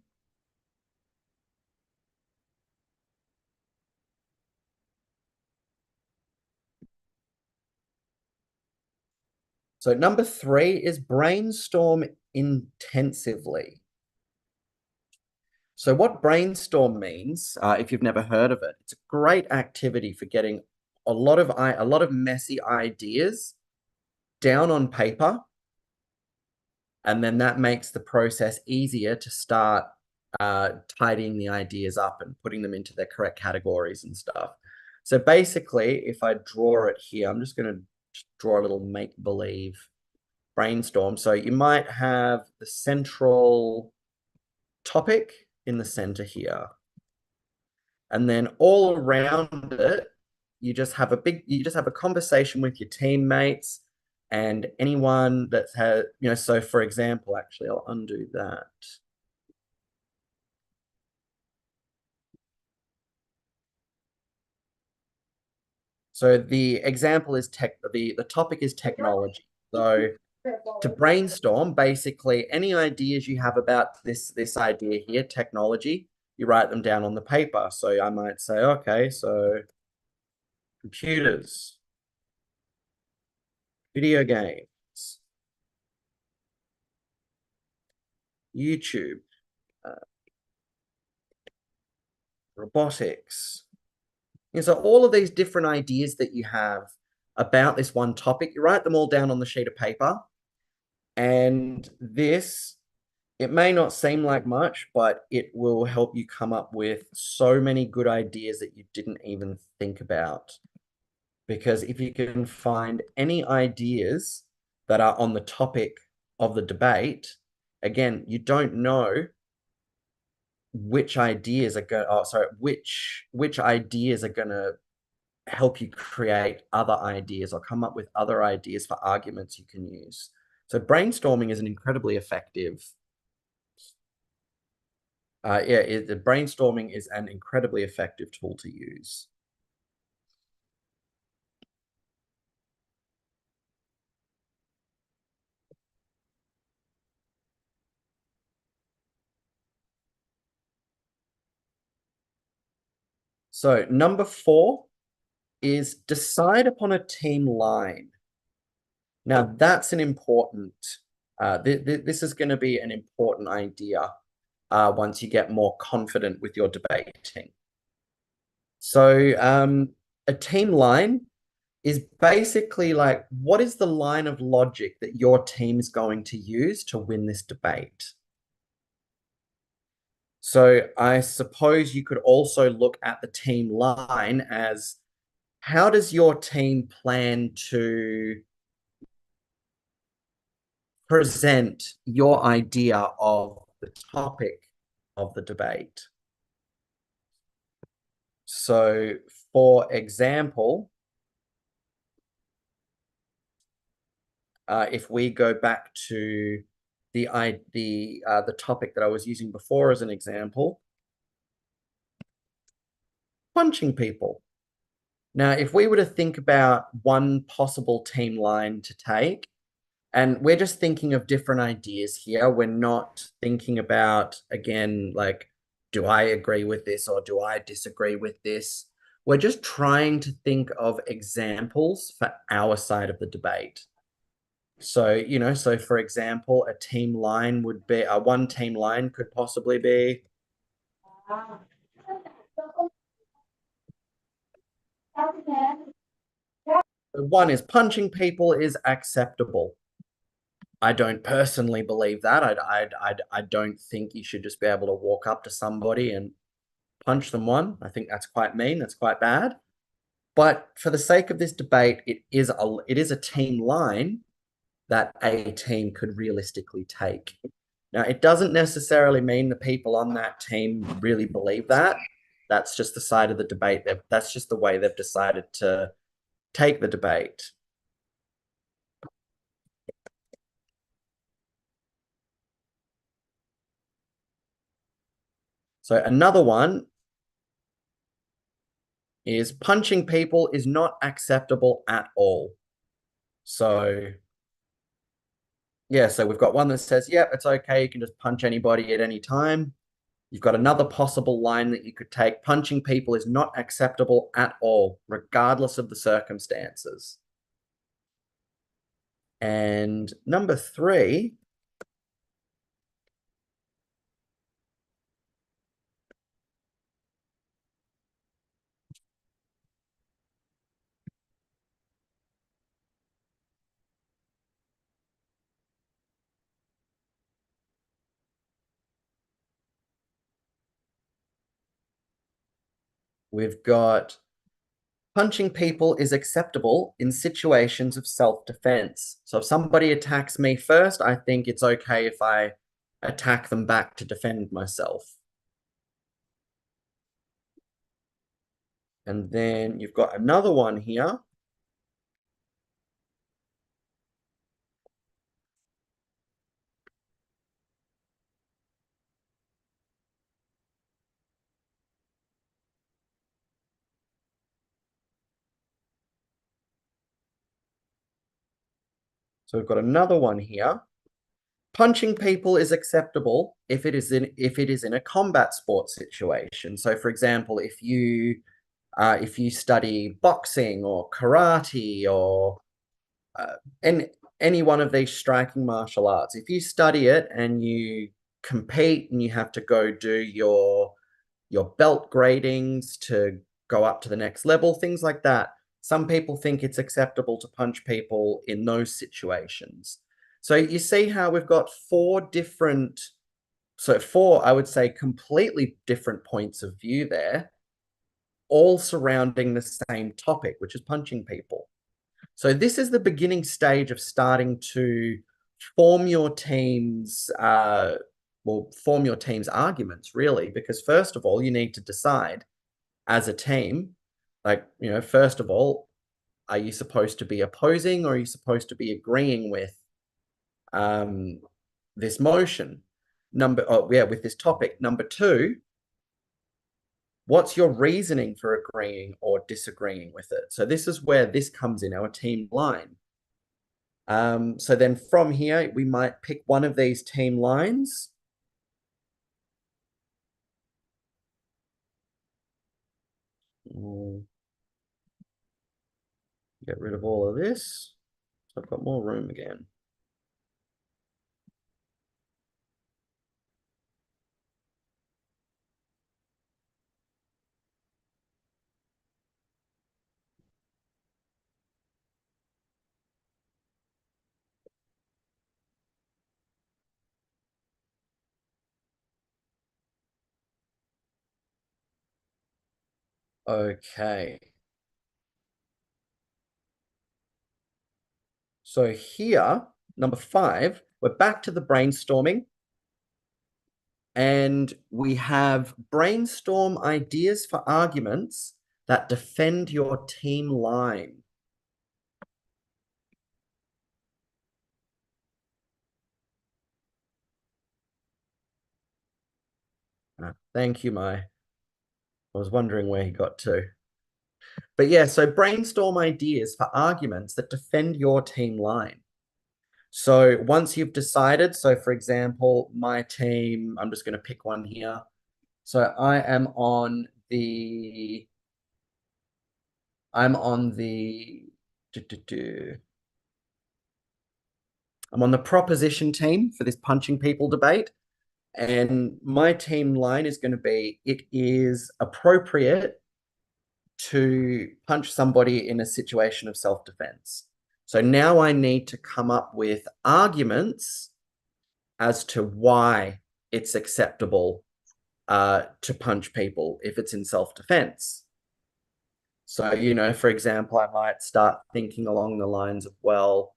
So number 3 is brainstorm intensively. So what brainstorm means, if you've never heard of it, it's a great activity for getting a lot of messy ideas down on paper, and then that makes the process easier to start tidying the ideas up and putting them into their correct categories and stuff. So basically, if I draw it here, I'm just going to draw a little make-believe brainstorm. So you might have the central topic in the center here. And then all around it, you just have a conversation with your teammates and anyone that's had, so for example, actually, I'll undo that. So the example is the topic is technology. So to brainstorm, basically any ideas you have about this idea here, technology, you write them down on the paper. So I might say, okay, so computers, video games, YouTube, robotics. And so all of these different ideas that you have about this one topic, you write them all down on the sheet of paper. And this, it may not seem like much, but it will help you come up with so many good ideas that you didn't even think about. Because if you can find any ideas that are on the topic of the debate, again, you don't know which ideas are going, which ideas are going to help you create other ideas or come up with other ideas for arguments you can use. So brainstorming is an incredibly effective. The brainstorming is an incredibly effective tool to use. So number 4 is decide upon a team line. Now that's an important, this is going to be an important idea once you get more confident with your debating. So a team line is basically like, what is the line of logic that your team is going to use to win this debate? So I suppose you could also look at the team line as, how does your team plan to present your idea of the topic of the debate? So, for example, if we go back to the topic that I was using before as an example, punching people. Now, if we were to think about one possible team line to take, and we're just thinking of different ideas here, we're not thinking about, again, like, do I agree with this or do I disagree with this? We're just trying to think of examples for our side of the debate. So, so for example, a team line would be, one team line could possibly be, one is punching people is acceptable. I don't personally believe that. I don't think you should just be able to walk up to somebody and punch them one. I think that's quite mean. That's quite bad. But for the sake of this debate, it is a team line that a team could realistically take. Now, it doesn't necessarily mean the people on that team really believe that. That's just the side of the debate. That's just the way they've decided to take the debate. So another one is punching people is not acceptable at all. So yeah, so we've got one that says, yeah, it's okay, you can just punch anybody at any time. You've got another possible line that you could take. Punching people is not acceptable at all, regardless of the circumstances. And number 3, we've got punching people is acceptable in situations of self-defense. So if somebody attacks me first, I think it's okay if I attack them back to defend myself. And then you've got another one here. So we've got another one here. Punching people is acceptable if it is in a combat sport situation. So, for example, if you study boxing or karate or any one of these striking martial arts, if you study it and you compete and you have to go do your belt gradings to go up to the next level, things like that. Some people think it's acceptable to punch people in those situations. So you see how we've got four, I would say, completely different points of view there, all surrounding the same topic, which is punching people. So this is the beginning stage of starting to form your team's arguments, really, because first of all, you need to decide as a team, like, first of all, are you supposed to be opposing or are you supposed to be agreeing with this motion? With this topic. Number two, what's your reasoning for agreeing or disagreeing with it? So this is where this comes in, our team line. So then from here, we might pick one of these team lines. Get rid of all of this. So I've got more room again. Okay. So here, number 5, we're back to the brainstorming. And we have brainstorm ideas for arguments that defend your team line. Thank you, Mai. I was wondering where he got to. But yeah, so brainstorm ideas for arguments that defend your team line. So once you've decided, so for example, my team, I'm just going to pick one here. So I'm on the proposition team for this punching people debate. And my team line is going to be, it is appropriate to punch somebody in a situation of self-defense. So now I need to come up with arguments as to why it's acceptable to punch people if it's in self-defense. So, for example, I might start thinking along the lines of, well,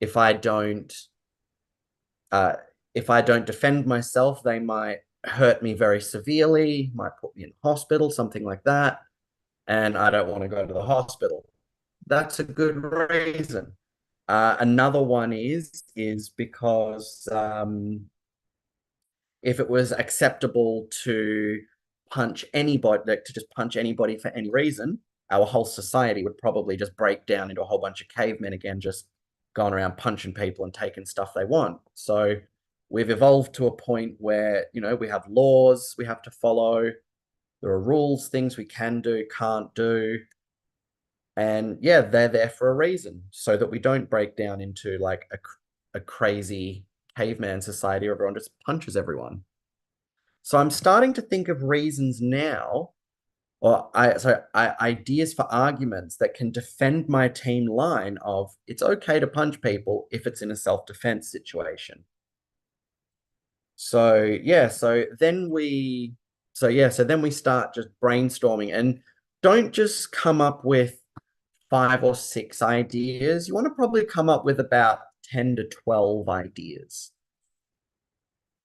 if I don't defend myself, they might hurt me very severely, might put me in hospital, something like that, and I don't want to go to the hospital. That's a good reason. Another one is because if it was acceptable to punch anybody, like to just punch anybody for any reason, our whole society would probably just break down into a whole bunch of cavemen again, just going around punching people and taking stuff they want. So we've evolved to a point where, we have laws we have to follow. There are rules, things we can do, can't do. And yeah, they're there for a reason, so that we don't break down into like a crazy caveman society where everyone just punches everyone. So I'm starting to think of reasons now, ideas for arguments that can defend my team line of it's okay to punch people if it's in a self-defense situation. So then we start just brainstorming, and don't just come up with 5 or 6 ideas. You want to probably come up with about 10 to 12 ideas.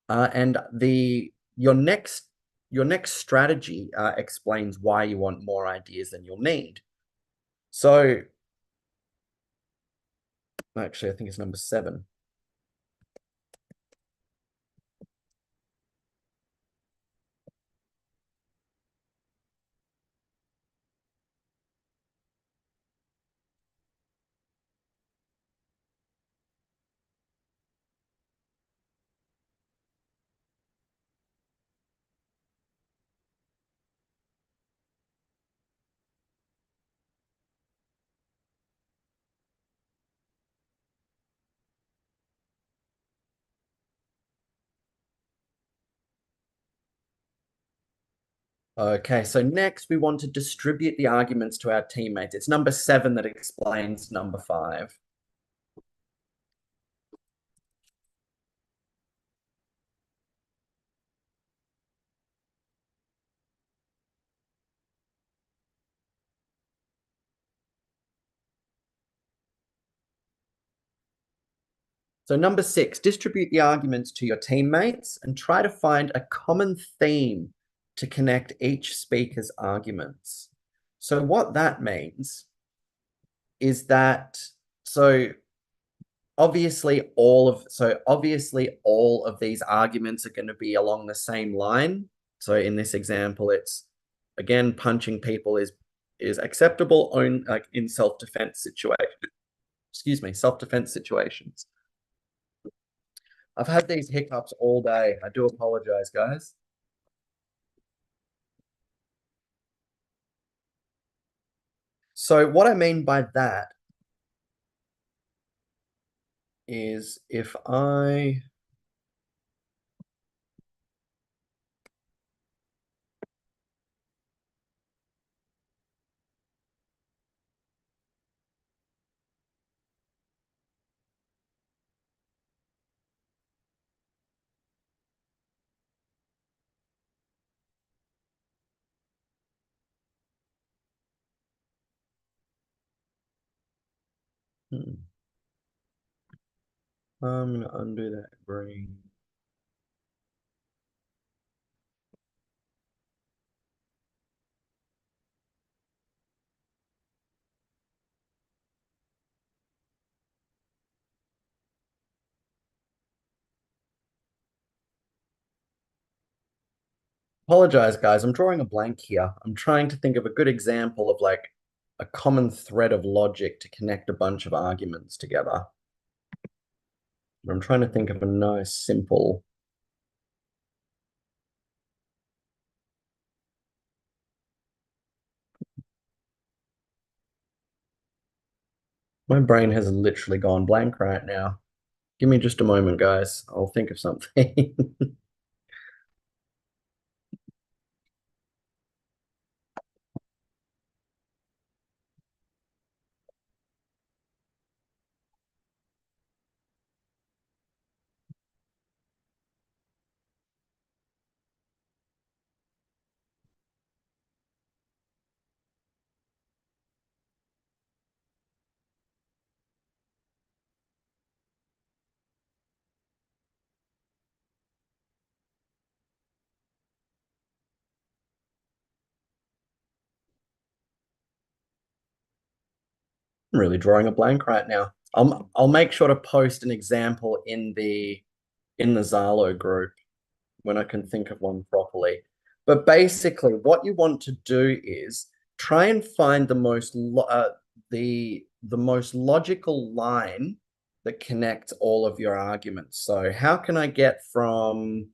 And your next strategy explains why you want more ideas than you'll need. So actually, I think it's number 7. Okay, so next we want to distribute the arguments to our teammates. It's number 7 that explains number 5. So number 6, distribute the arguments to your teammates and try to find a common theme to connect each speaker's arguments. So what that means is that, obviously all of these arguments are going to be along the same line. So in this example, it's again, punching people is acceptable in self-defense situations. I've had these hiccups all day. I do apologize, guys. So what I mean by that is if I I'm going to undo that green. Apologize, guys. I'm drawing a blank here. I'm trying to think of a good example of like a common thread of logic to connect a bunch of arguments together. I'm trying to think of a nice, simple. My brain has literally gone blank right now. Give me just a moment, guys. I'll think of something. I'm really drawing a blank right now. I'll make sure to post an example in the Zalo group when I can think of one properly. But basically, what you want to do is try and find the most logical line that connects all of your arguments. So how can I get from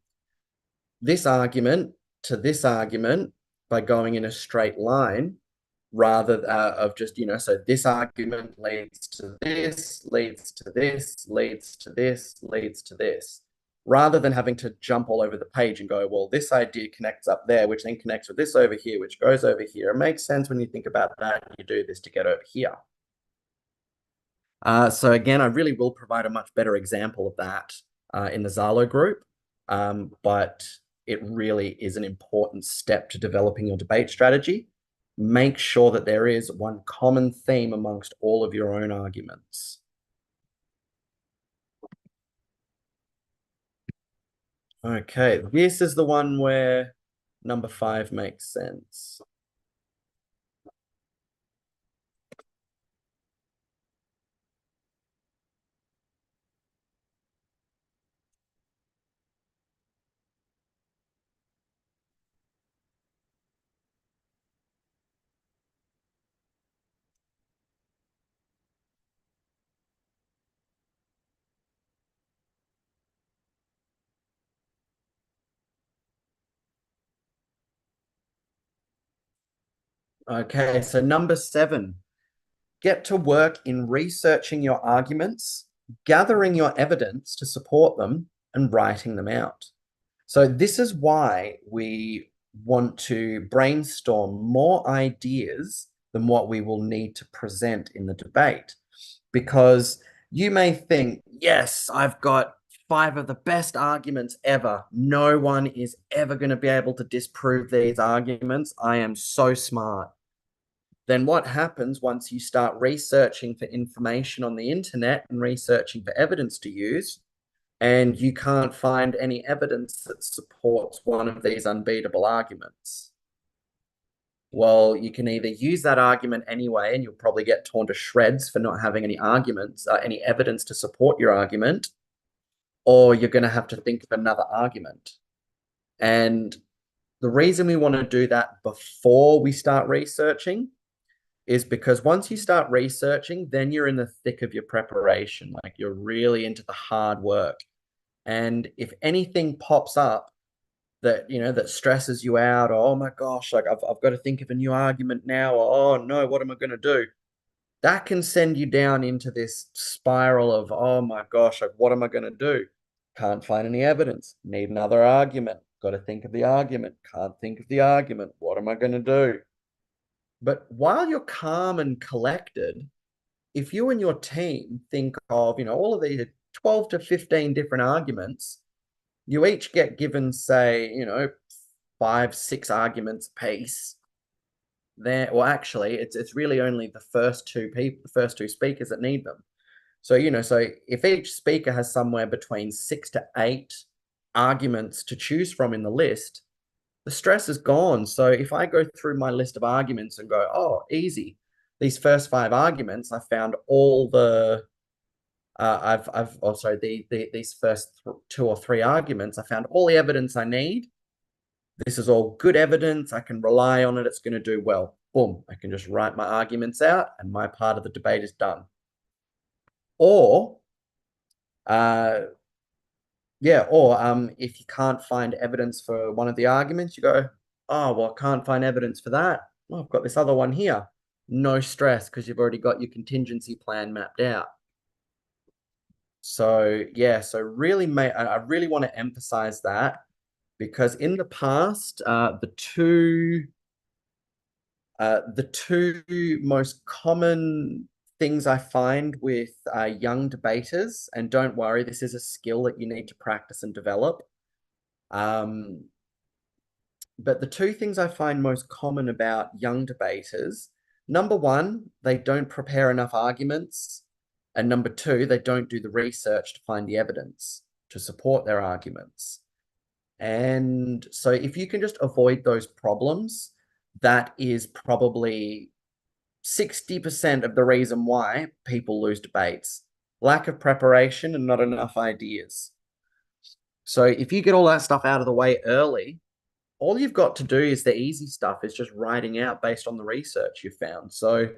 this argument to this argument by going in a straight line rather of just, so this argument leads to this, leads to this, leads to this, leads to this, rather than having to jump all over the page and go, well, this idea connects up there, which then connects with this over here, which goes over here. It makes sense when you think about that. You do this to get over here. So again, I really will provide a much better example of that in the Zalo group, but it really is an important step to developing your debate strategy. Make sure that there is one common theme amongst all of your own arguments. Okay, this is the one where number 5 makes sense. Okay, so number 7, get to work in researching your arguments, gathering your evidence to support them, and writing them out. So this is why we want to brainstorm more ideas than what we will need to present in the debate. Because you may think, yes, I've got 5 of the best arguments ever. No one is ever going to be able to disprove these arguments. I am so smart. Then what happens once you start researching for information on the internet and researching for evidence to use, and you can't find any evidence that supports one of these unbeatable arguments? Well, you can either use that argument anyway, and you'll probably get torn to shreds for not having any arguments, any evidence to support your argument, or you're going to have to think of another argument. And the reason we want to do that before we start researching is because once you start researching, then you're in the thick of your preparation. Like, you're really into the hard work. And if anything pops up that, that stresses you out, or, oh my gosh, like I've got to think of a new argument now, or, oh no, what am I going to do? That can send you down into this spiral of, oh my gosh, like what am I going to do? Can't find any evidence. Need another argument. Got to think of the argument. Can't think of the argument. What am I going to do? But while you're calm and collected, if you and your team think of, all of these 12 to 15 different arguments, you each get given, say, 5, 6 arguments apiece. Well, actually, it's really only the first two speakers that need them. So, so if each speaker has somewhere between 6 to 8 arguments to choose from in the list, the stress is gone. So if I go through my list of arguments and go, oh, easy, these first 5 arguments, I found all the these first 2 or 3 arguments, I found all the evidence I need. This is all good evidence. I can rely on it. It's going to do well. Boom. I can just write my arguments out and my part of the debate is done. Or, if you can't find evidence for one of the arguments, you go, oh, well, I can't find evidence for that. Well, I've got this other one here. No stress, because you've already got your contingency plan mapped out. So yeah, so really, I really want to emphasize that, because in the past, the two most common things I find with young debaters, and don't worry, this is a skill that you need to practice and develop. But the 2 things I find most common about young debaters, number 1, they don't prepare enough arguments. And number 2, they don't do the research to find the evidence to support their arguments. And so if you can just avoid those problems, that is probably 60% of the reason why people lose debates. Lack of preparation and not enough ideas. So if you get all that stuff out of the way early, all you've got to do is the easy stuff, is just writing out based on the research you found. So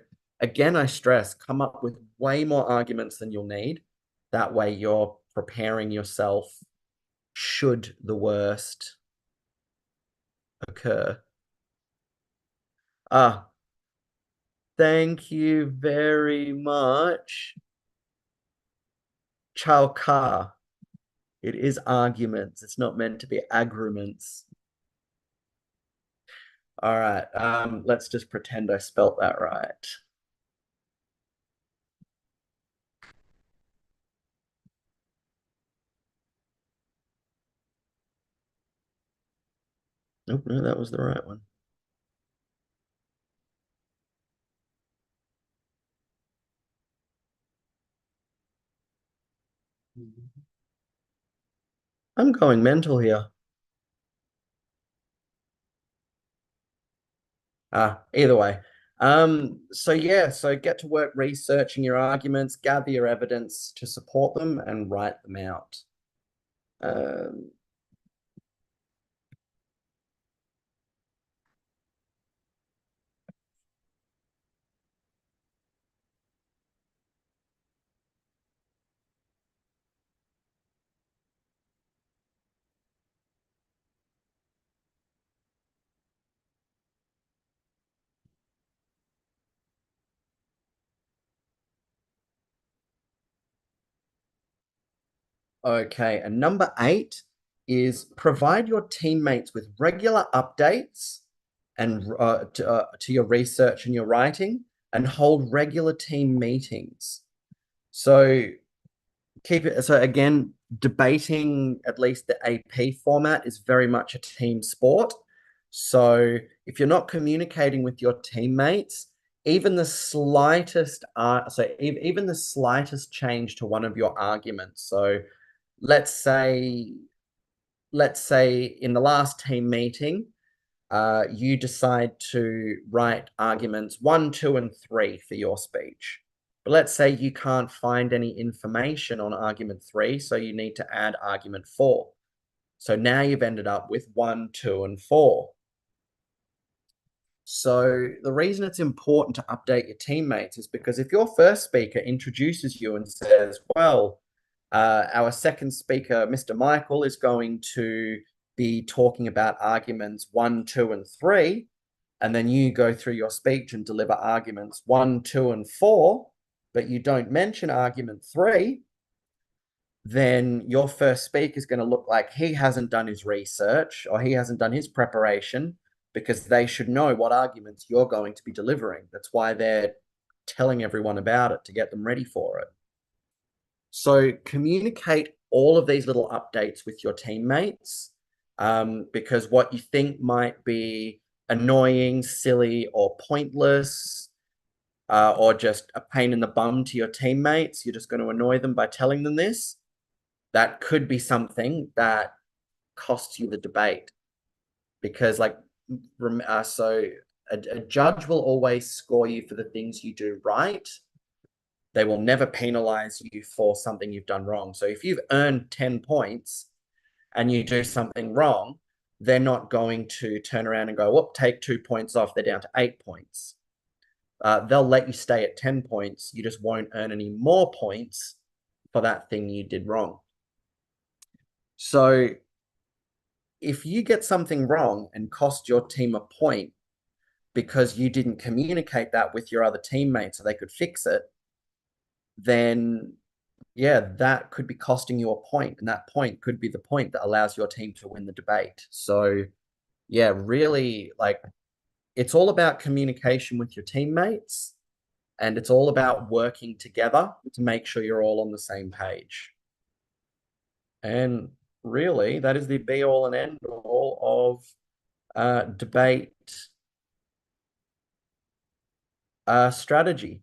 again, I stress, come up with way more arguments than you'll need. That way you're preparing yourself should the worst occur. Thank you very much. Chao. It is arguments. It's not meant to be agreements. All right. Let's just pretend I spelt that right. Nope, no, that was the right one. I'm going mental here. Either way. So yeah, so get to work researching your arguments, gather your evidence to support them, and write them out. Okay, and number 8 is provide your teammates with regular updates and to your research and your writing, and hold regular team meetings. So keep it. So again, debating, at least the AP format, is very much a team sport. So if you're not communicating with your teammates, even the slightest even the slightest change to one of your arguments. So let's say in the last team meeting, you decide to write arguments 1, 2, and 3 for your speech. But let's say you can't find any information on argument 3, so you need to add argument 4. So now you've ended up with 1, 2, and 4. So the reason it's important to update your teammates is because if your first speaker introduces you and says, well, our second speaker, Mr. Michael, is going to be talking about arguments 1, 2, and 3, and then you go through your speech and deliver arguments 1, 2, and 4, but you don't mention argument 3, then your first speaker is going to look like he hasn't done his research or he hasn't done his preparation, because they should know what arguments you're going to be delivering. That's why they're telling everyone about it, to get them ready for it. So communicate all of these little updates with your teammates, because what you think might be annoying, silly, or pointless, or just a pain in the bum to your teammates, you're just going to annoy them by telling them this. That could be something that costs you the debate, because so a judge will always score you for the things you do right. They will never penalize you for something you've done wrong. So if you've earned 10 points and you do something wrong, they're not going to turn around and go, whoop, take 2 points off. They're down to 8 points. They'll let you stay at 10 points. You just won't earn any more points for that thing you did wrong. So if you get something wrong and cost your team a point because you didn't communicate that with your other teammates so they could fix it, then yeah, that could be costing you a point, and that point could be the point that allows your team to win the debate. So yeah, really, it's all about communication with your teammates, and it's all about working together to make sure you're all on the same page. And really, that is the be all and end all of debate strategy.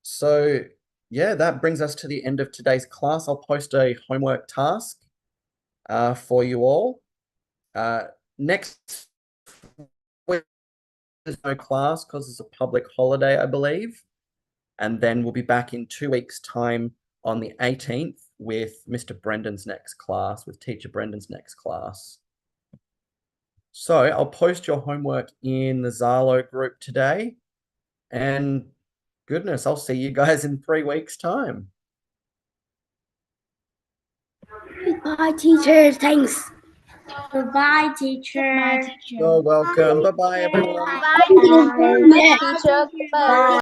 So yeah, that brings us to the end of today's class. I'll post a homework task for you all. Next week there's no class because it's a public holiday, I believe. And then we'll be back in 2 weeks' time on the 18th with Mr. Brendan's next class, with Teacher Brendan's next class. So I'll post your homework in the Zalo group today. And goodness, I'll see you guys in 3 weeks' time. Goodbye, teacher. Thanks. Goodbye, teacher. You're welcome. Bye-bye, everyone. Bye, teacher. Bye.